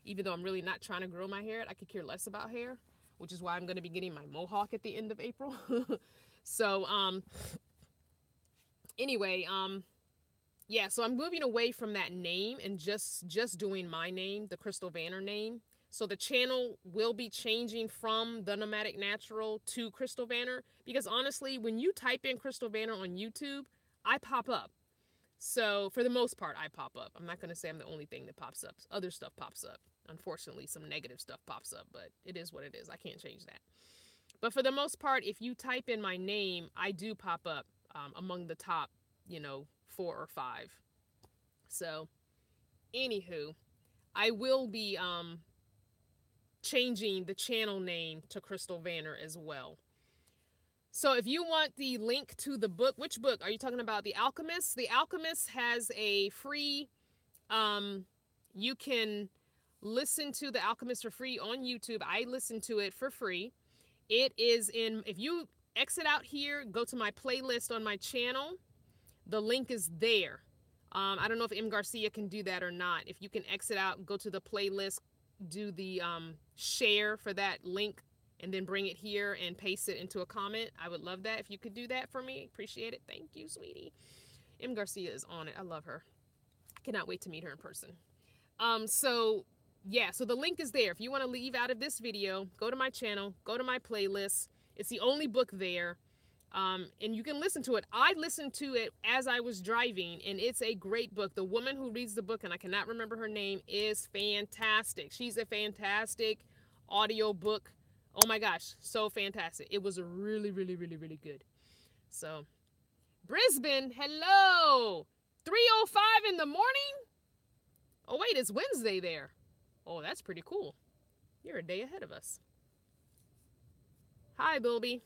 S1: Even though I'm really not trying to grow my hair, I could care less about hair, which is why I'm going to be getting my mohawk at the end of April. So, anyway, yeah, so I'm moving away from that name and just doing my name, the Crystal Vanner name. So the channel will be changing from The Nomadic Natural to Crystal Vanner, because honestly, when you type in Crystal Vanner on YouTube, I pop up. So for the most part, I pop up. I'm not going to say I'm the only thing that pops up. Other stuff pops up. Unfortunately, some negative stuff pops up, but it is what it is. I can't change that. But for the most part, if you type in my name, I do pop up among the top, 4 or 5. So, anywho, I will be changing the channel name to Crystal Vanner as well. So if you want the link to the book, which book? Are you talking about The Alchemist? The Alchemist has a free, you can listen to The Alchemist for free on YouTube. I listen to it for free. It is in, if you exit out here, go to my playlist on my channel, the link is there. I don't know if M. Garcia can do that or not. If you can exit out, go to the playlist, do the share for that link, and then bring it here and paste it into a comment. I would love that if you could do that for me. Appreciate it. Thank you, sweetie. M. Garcia is on it. I love her. Cannot wait to meet her in person. So the link is there. If you want to leave out of this video, go to my channel, go to my playlist. It's the only book there. And you can listen to it. I listened to it as I was driving, and it's a great book. The woman who reads the book, and I cannot remember her name, is fantastic. She's a fantastic audio book. Oh my gosh, so fantastic. It was really, really, really, really good. So, Brisbane, hello. 3:05 in the morning? Oh wait, it's Wednesday there. Oh, that's pretty cool. You're a day ahead of us. Hi, Bilby.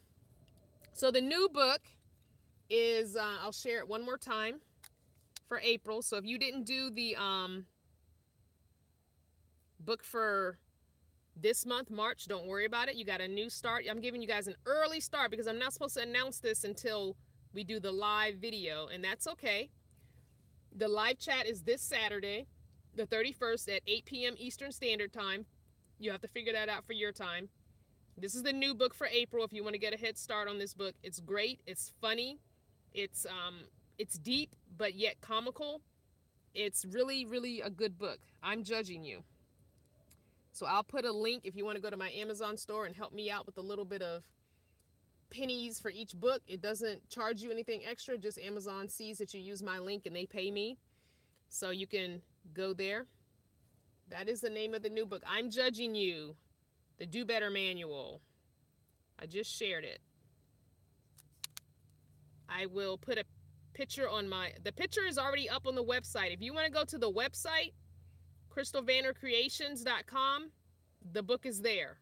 S1: So the new book is, I'll share it one more time for April. So if you didn't do the book for this month, March, don't worry about it. You got a new start. I'm giving you guys an early start because I'm not supposed to announce this until we do the live video, and that's okay. The live chat is this Saturday, the 31st at 8 p.m. Eastern Standard Time. You have to figure that out for your time. This is the new book for April if you want to get a head start on this book. It's great. It's funny. It's deep, but yet comical. It's really, really a good book. I'm judging you. So I'll put a link if you want to go to my Amazon store and help me out with a little bit of pennies for each book. It doesn't charge you anything extra. Just Amazon sees that you use my link and they pay me. So you can go there. That is the name of the new book. I'm judging you. The Do Better Manual. I just shared it. I will put a picture on the picture is already up on the website. If you want to go to the website, crystalvannercreations.com, the book is there.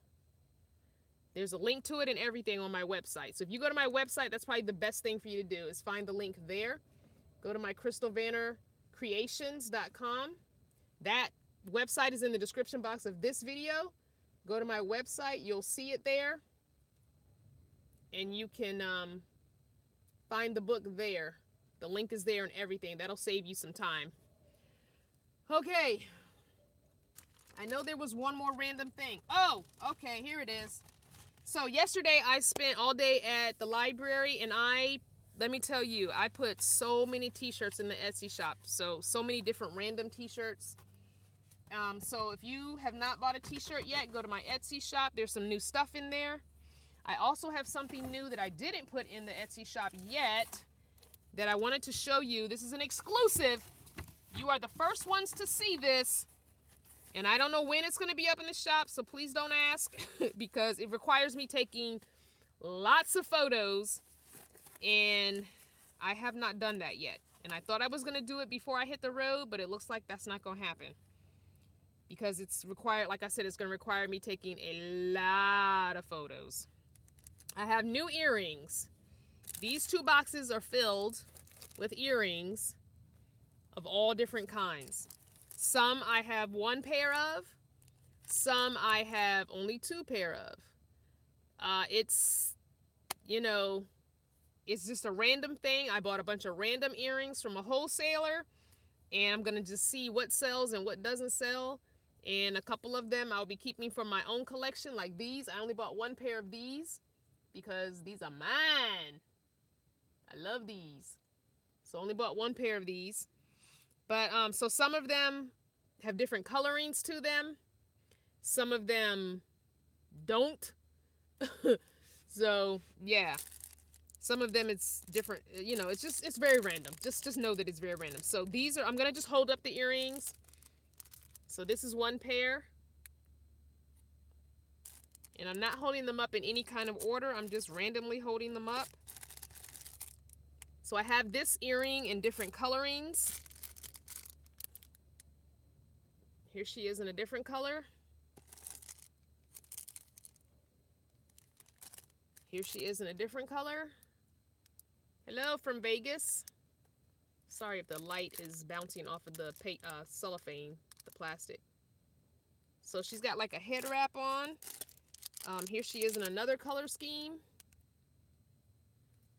S1: There's a link to it and everything on my website. So if you go to my website, that's probably the best thing for you to do is find the link there. Go to my crystalvannercreations.com. That website is in the description box of this video. Go to my website, you'll see it there, and you can find the book there. The link is there and everything. That'll save you some time. Okay. I know there was one more random thing. Oh, okay, here it is. So yesterday I spent all day at the library, and let me tell you, I put so many t-shirts in the Etsy shop. So many different random t-shirts. So if you have not bought a t-shirt yet, go to my Etsy shop. There's some new stuff in there. I also have something new that I didn't put in the Etsy shop yet that I wanted to show you. This is an exclusive. You are the first ones to see this. And I don't know when it's going to be up in the shop, so please don't ask because it requires me taking lots of photos, and I have not done that yet. And I thought I was going to do it before I hit the road, but it looks like that's not going to happen. Because it's required, like I said, it's going to require me taking a lot of photos. I have new earrings. These 2 boxes are filled with earrings of all different kinds. Some I have 1 pair of. Some I have only 2 pair of. It's, you know, it's just a random thing. I bought a bunch of random earrings from a wholesaler, and I'm going to just see what sells and what doesn't sell. And a couple of them I'll be keeping for my own collection, like these. I only bought 1 pair of these because these are mine. I love these. So I only bought 1 pair of these. But so some of them have different colorings to them. Some of them don't. So yeah, some of them it's different. You know, it's very random. Just know that it's very random. So these are, I'm gonna just hold up the earrings. So this is 1 pair. And I'm not holding them up in any kind of order. I'm just randomly holding them up. So I have this earring in different colorings. Here she is in a different color. Here she is in a different color. Hello from Vegas. Sorry if the light is bouncing off of the cellophane, the plastic. So she's got like a head wrap on. Here she is in another color scheme.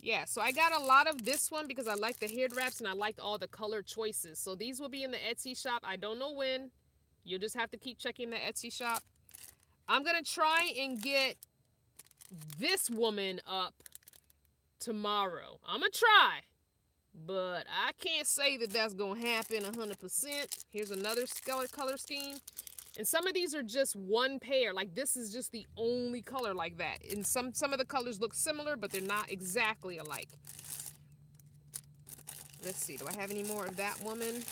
S1: Yeah, so I got a lot of this one because I like the head wraps and I liked all the color choices. So these will be in the Etsy shop. I don't know when. You'll just have to keep checking the Etsy shop. I'm going to try and get this woman up tomorrow. I'm going to try. But I can't say that that's going to happen 100%. Here's another color scheme. And some of these are just 1 pair. Like this is just the only color like that. And some of the colors look similar, but they're not exactly alike. Let's see. Do I have any more of that woman?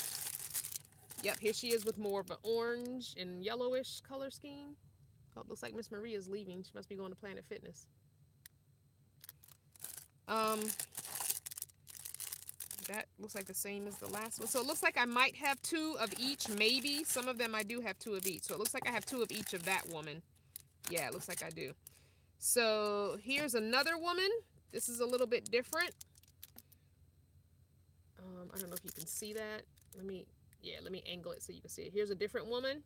S1: Yep, here she is with more of an orange and yellowish color scheme. Oh, it looks like Miss Maria's leaving. She must be going to Planet Fitness. That looks like the same as the last one. So it looks like I might have 2 of each, maybe. Some of them I do have 2 of each. So it looks like I have 2 of each of that woman. Yeah, it looks like I do. So here's another woman. This is a little bit different. I don't know if you can see that. Let me angle it so you can see it. Here's a different woman.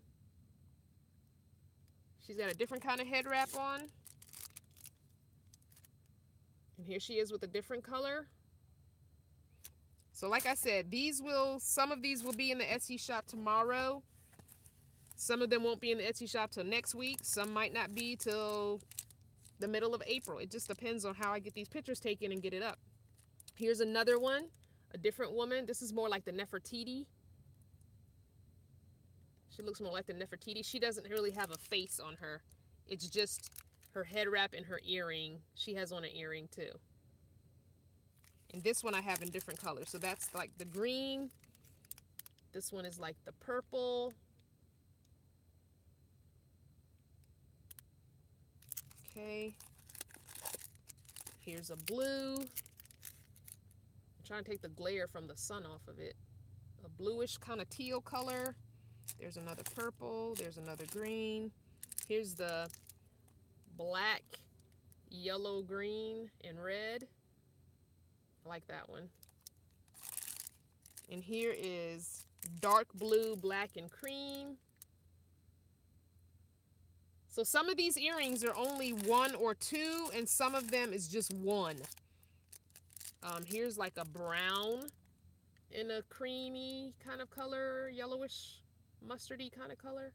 S1: She's got a different kind of head wrap on. And here she is with a different color. So like I said, some of these will be in the Etsy shop tomorrow. Some of them won't be in the Etsy shop till next week. Some might not be till the middle of April. It just depends on how I get these pictures taken and get it up. Here's another one, a different woman. This is more like the Nefertiti. She looks more like the Nefertiti. She doesn't really have a face on her. It's just her head wrap and her earring. She has on an earring too. And this one I have in different colors. So that's like the green. This one is like the purple. Okay. Here's a blue. I'm trying to take the glare from the sun off of it. A bluish kind of teal color. There's another purple. There's another green. Here's the black, yellow, green, and red. I like that one. And here is dark blue, black, and cream. So some of these earrings are only 1 or 2, and some of them is just 1. Here's like a brown in a creamy kind of color, yellowish, mustardy kind of color.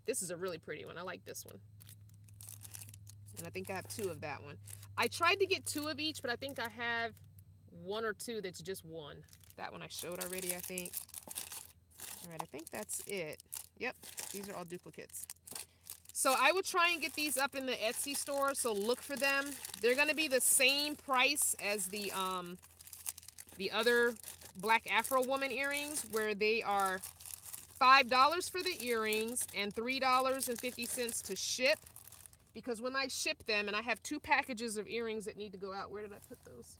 S1: This is a really pretty one. I like this one. And I think I have 2 of that one. I tried to get 2 of each, but I think I have 1 or 2 that's just 1. That one I showed already, I think. All right, I think that's it. Yep, these are all duplicates. So I will try and get these up in the Etsy store, so look for them. They're going to be the same price as the other Black Afro Woman earrings, where they are $5 for the earrings and $3.50 to ship. Because when I ship them, and I have 2 packages of earrings that need to go out. Where did I put those?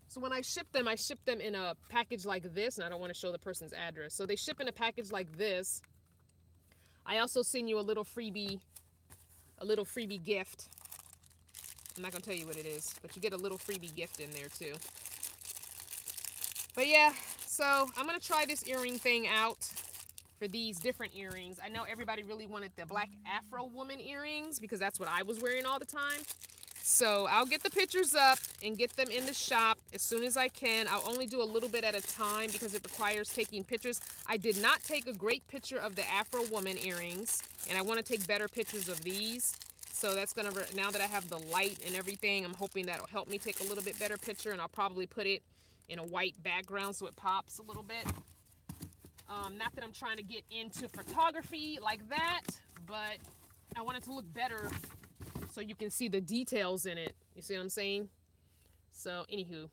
S1: So when I ship them in a package like this, and I don't want to show the person's address. So they ship in a package like this. I also send you a little freebie gift. I'm not going to tell you what it is, but you get a little freebie gift in there too. But yeah, so I'm going to try this earring thing out for these different earrings. I know everybody really wanted the black Afro woman earrings because that's what I was wearing all the time. So I'll get the pictures up and get them in the shop as soon as I can. I'll only do a little bit at a time because it requires taking pictures. I did not take a great picture of the Afro woman earrings, and I want to take better pictures of these. So that's going to, now that I have the light and everything, I'm hoping that'll help me take a little bit better picture, and I'll probably put it in a white background so it pops a little bit. Not that I'm trying to get into photography like that, but I want it to look better so you can see the details in it. You see what I'm saying? So, anywho.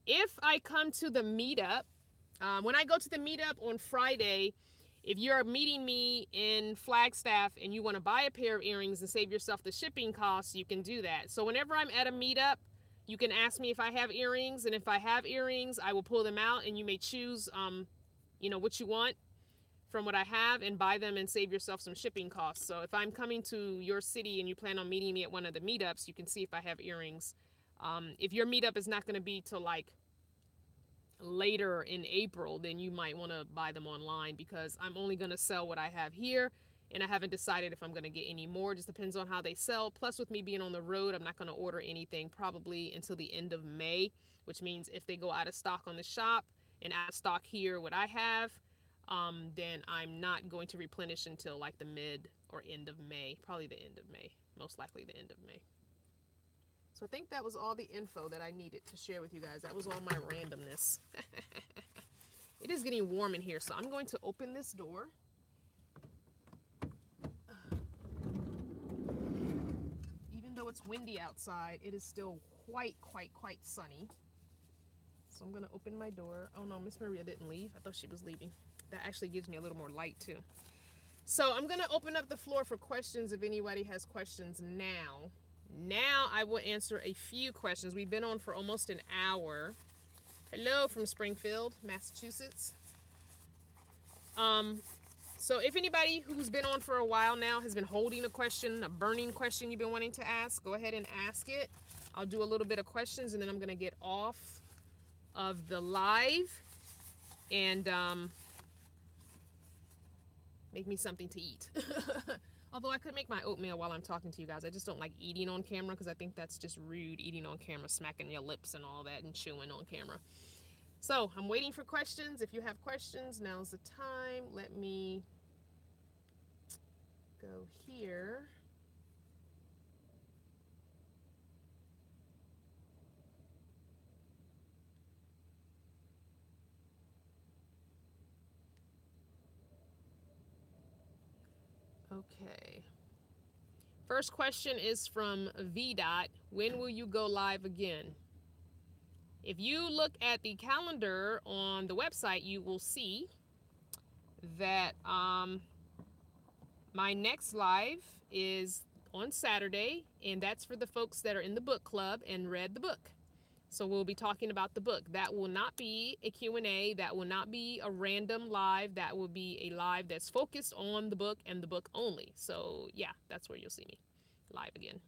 S1: If I come to the meetup, when I go to the meetup on Friday, if you're meeting me in Flagstaff and you want to buy a pair of earrings and save yourself the shipping costs, you can do that. So whenever I'm at a meetup, you can ask me if I have earrings, and if I have earrings, I will pull them out, and you may choose, you know, what you want from what I have and buy them and save yourself some shipping costs. So if I'm coming to your city and you plan on meeting me at one of the meetups, you can see if I have earrings. If your meetup is not going to be till like later in April, then you might want to buy them online because I'm only going to sell what I have here. And I haven't decided if I'm going to get any more. It just depends on how they sell. Plus, with me being on the road, I'm not going to order anything probably until the end of May, which means if they go out of stock on the shop and out of stock here, what I have, then I'm not going to replenish until like the mid or end of May, probably the end of May, most likely the end of May. So I think that was all the info that I needed to share with you guys. That was all my randomness. It is getting warm in here, so I'm going to open this door. Even though it's windy outside, it is still quite sunny. So I'm going to open my door. Oh no, Miss Maria didn't leave. I thought she was leaving. That actually gives me a little more light too. So I'm going to open up the floor for questions if anybody has questions now. Now I will answer a few questions. We've been on for almost an hour. Hello from Springfield, Massachusetts. So if anybody who's been on for a while now has been holding a question, a burning question you've been wanting to ask, go ahead and ask it. I'll do a little bit of questions and then I'm going to get off of the live and make me something to eat. Although I could make my oatmeal while I'm talking to you guys. I just don't like eating on camera because I think that's just rude, eating on camera, smacking your lips and all that and chewing on camera. So I'm waiting for questions. If you have questions, now's the time. Let me go here. Okay. First question is from V. When will you go live again? If you look at the calendar on the website, you will see that my next live is on Saturday, and that's for the folks that are in the book club and read the book. So we'll be talking about the book. That will not be a Q&A. That will not be a random live. That will be a live that's focused on the book and the book only. So yeah, that's where you'll see me live again.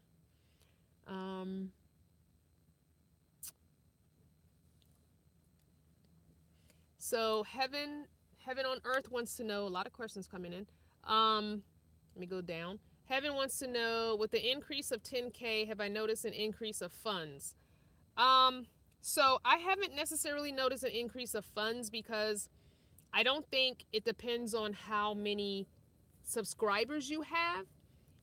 S1: So Heaven on Earth wants to know, a lot of questions coming in. Let me go down. Heaven wants to know, with the increase of 10K, have I noticed an increase of funds? So I haven't necessarily noticed an increase of funds because I don't think it depends on how many subscribers you have.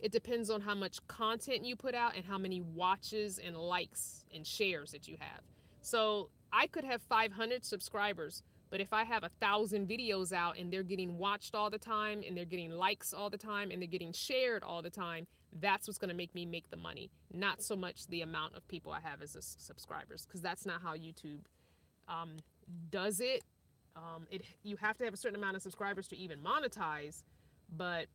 S1: It depends on how much content you put out and how many watches and likes and shares that you have. So I could have 500 subscribers, but if I have 1,000 videos out and they're getting watched all the time and they're getting likes all the time and they're getting shared all the time, that's what's going to make me make the money. Not so much the amount of people I have as subscribers, because that's not how YouTube does it. You have to have a certain amount of subscribers to even monetize, but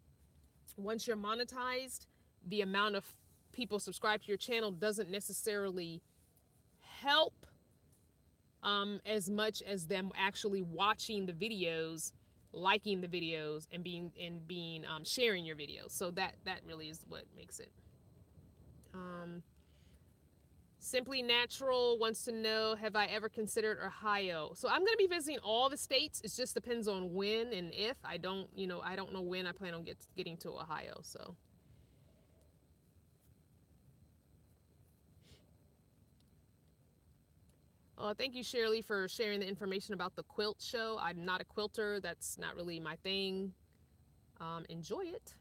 S1: once you're monetized, the amount of people subscribe to your channel doesn't necessarily help as much as them actually watching the videos liking the videos and being sharing your videos. So that really is what makes it. Simply Natural wants to know, have I ever considered Ohio? So I'm going to be visiting all the states. It just depends on when and if. I don't know when I plan on getting to Ohio. So. Thank you, Shirley, for sharing the information about the quilt show. I'm not a quilter. That's not really my thing. Enjoy it.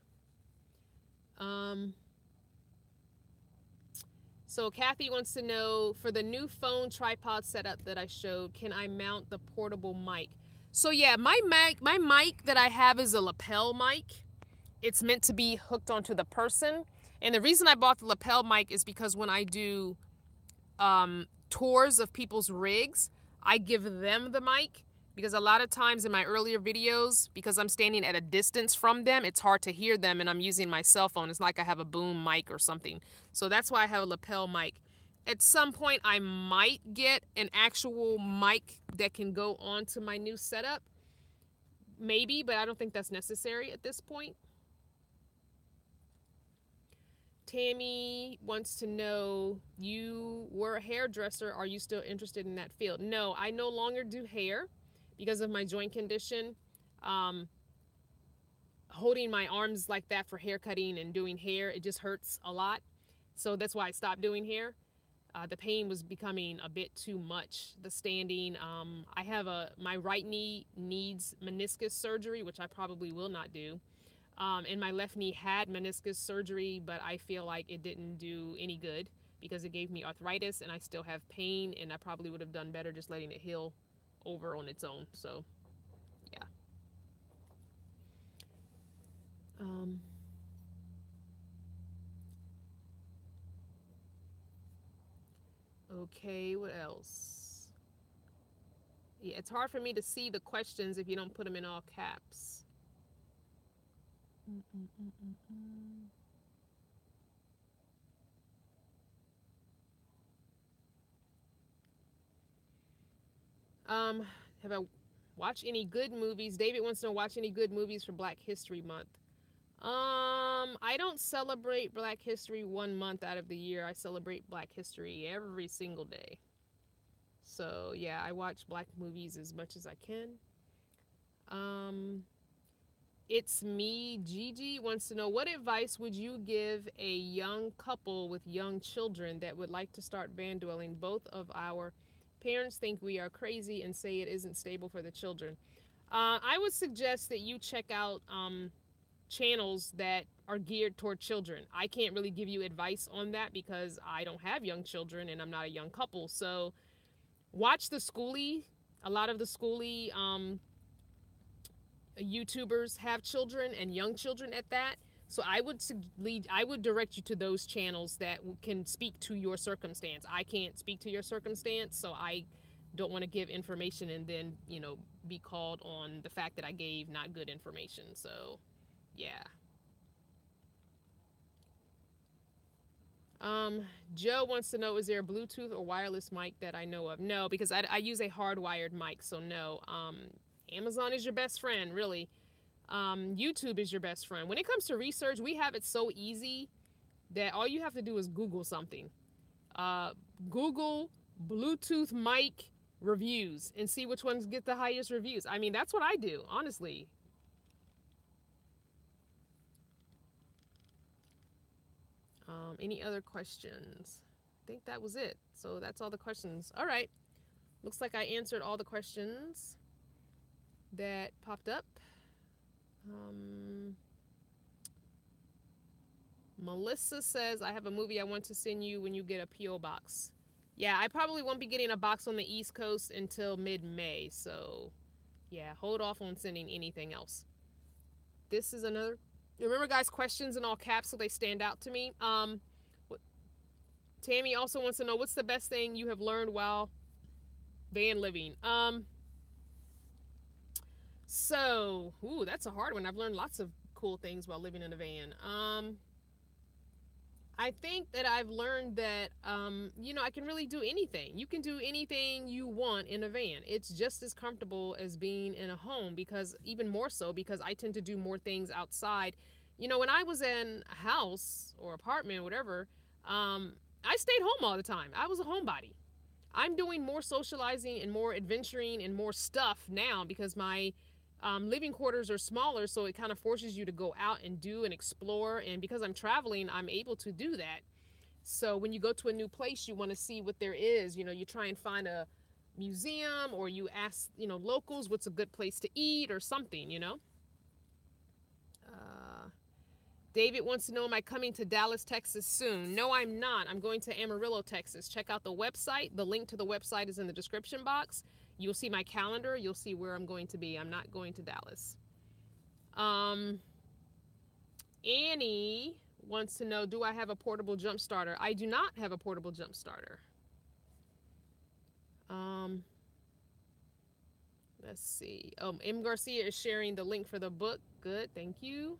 S1: So Kathy wants to know, for the new phone tripod setup that I showed, can I mount the portable mic? So yeah, my mic that I have is a lapel mic. It's meant to be hooked onto the person. And the reason I bought the lapel mic is because when I do tours of people's rigs, I give them the mic, because a lot of times in my earlier videos, because I'm standing at a distance from them, it's hard to hear them and I'm using my cell phone. It's like I have a boom mic or something. So that's why I have a lapel mic. At some point, I might get an actual mic that can go onto my new setup. Maybe, but I don't think that's necessary at this point. Tammy wants to know, you were a hairdresser. Are you still interested in that field? No, I no longer do hair because of my joint condition. Holding my arms like that for hair cutting and doing hair, it just hurts a lot. So that's why I stopped doing hair. The pain was becoming a bit too much. The standing, I have my right knee needs meniscus surgery, which I probably will not do. And my left knee had meniscus surgery, but I feel like it didn't do any good because it gave me arthritis and I still have pain, and I probably would have done better just letting it heal over on its own. So, yeah. Okay, what else? Yeah, it's hard for me to see the questions if you don't put them in all caps. Have I watched any good movies? David wants to know, watch any good movies for Black History Month. I don't celebrate Black History 1 month out of the year. I celebrate Black History every single day. So yeah, I watch Black movies as much as I can. It's me, Gigi wants to know, what advice would you give a young couple with young children that would like to start van dwelling? Both of our parents think we are crazy and say it isn't stable for the children. I would suggest that you check out channels that are geared toward children. I can't really give you advice on that because I don't have young children and I'm not a young couple. So watch the schoolie. A lot of the schoolie YouTubers have children and young children at that. So I would direct you to those channels that can speak to your circumstance. I can't speak to your circumstance, so I don't want to give information and then, be called on the fact that I gave not good information. So, yeah. Joe wants to know, is there a Bluetooth or wireless mic that I know of? No, because I use a hardwired mic, so no. Amazon is your best friend, really. YouTube is your best friend. When it comes to research, we have it so easy that all you have to do is Google something. Google Bluetooth mic reviews and see which ones get the highest reviews. I mean, that's what I do, honestly. Any other questions? I think that was it. So that's all the questions. All right. Looks like I answered all the questions that popped up. Melissa says, I have a movie I want to send you when you get a P.O. box. Yeah, I probably won't be getting a box on the East Coast until mid-May. So, yeah, hold off on sending anything else. This is another... Remember, guys, questions in all caps so they stand out to me. Tammy also wants to know, what's the best thing you have learned while van living? So, that's a hard one. I've learned lots of cool things while living in a van. I think that I've learned that, you know, I can really do anything. You can do anything you want in a van. It's just as comfortable as being in a home, because even more so because I tend to do more things outside. You know, when I was in a house or apartment, whatever, I stayed home all the time. I was a homebody. I'm doing more socializing and more adventuring and more stuff now because my living quarters are smaller, so it kind of forces you to go out and do and explore. And because I'm traveling, I'm able to do that. So when you go to a new place, you want to see what there is. You know, you try and find a museum, or you ask, you know, locals what's a good place to eat or something, you know. David wants to know, am I coming to Dallas, Texas soon? No, I'm not. I'm going to Amarillo, Texas. Check out the website. The link to the website is in the description box. You'll see my calendar. You'll see where I'm going to be. I'm not going to Dallas. Annie wants to know, do I have a portable jump starter? I do not have a portable jump starter. Let's see. M. Garcia is sharing the link for the book. Good. Thank you.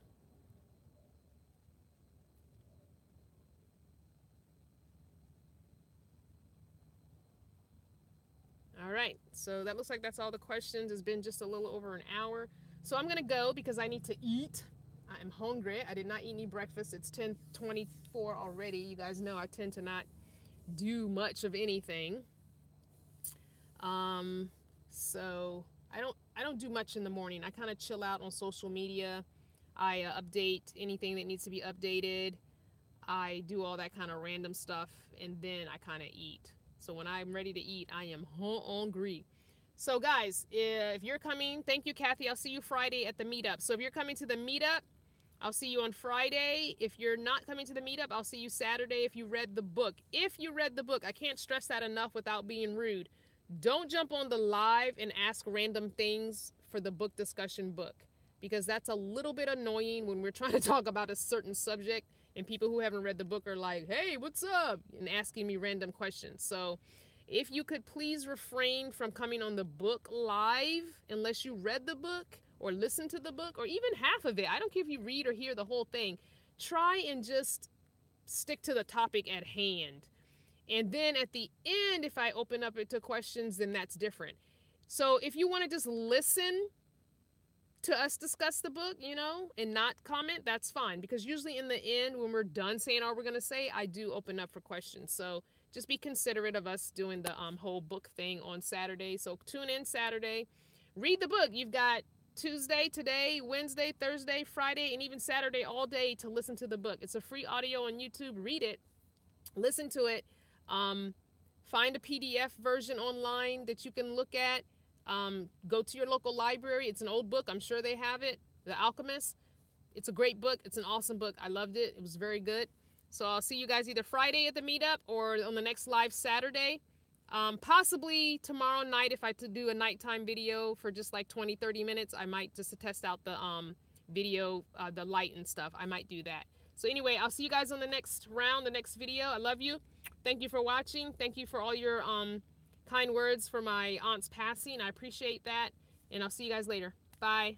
S1: All right, so that looks like that's all the questions. It's been just a little over an hour. So I'm gonna go because I need to eat. I am hungry. I did not eat any breakfast. It's 10:24 already. You guys know I tend to not do much of anything. So I don't do much in the morning. I kind of chill out on social media. I update anything that needs to be updated. I do all that kind of random stuff, and then I kind of eat. So when I'm ready to eat, I am hungry. So guys, if you're coming, thank you, Kathy. I'll see you Friday at the meetup. So if you're coming to the meetup, I'll see you on Friday. If you're not coming to the meetup, I'll see you Saturday if you read the book. If you read the book, I can't stress that enough without being rude. Don't jump on the live and ask random things for the book discussion book, because that's a little bit annoying when we're trying to talk about a certain subject and people who haven't read the book are like, hey, what's up? And asking me random questions. So if you could please refrain from coming on the book live unless you read the book or listen to the book or even half of it. I don't care if you read or hear the whole thing. Try and just stick to the topic at hand. And then at the end, if I open up it to questions, then that's different. So if you want to just listen to us discuss the book, you know, and not comment, that's fine. Because usually in the end, when we're done saying all we're going to say, I do open up for questions. So just be considerate of us doing the whole book thing on Saturday. So tune in Saturday. Read the book. You've got Tuesday, today, Wednesday, Thursday, Friday, and even Saturday all day to listen to the book. It's a free audio on YouTube. Read it. Listen to it. Find a PDF version online that you can look at. Go to your local library. It's an old book. I'm sure they have it. The Alchemist. It's a great book. It's an awesome book. I loved it. It was very good. So I'll see you guys either Friday at the meetup or on the next live Saturday. Possibly tomorrow night if I to do a nighttime video for just like 20-30 minutes. I might just to test out the video, the light and stuff. I might do that. So anyway, I'll see you guys on the next round, the next video. I love you. Thank you for watching. Thank you for all your kind words for my aunt's passing. I appreciate that. And I'll see you guys later. Bye.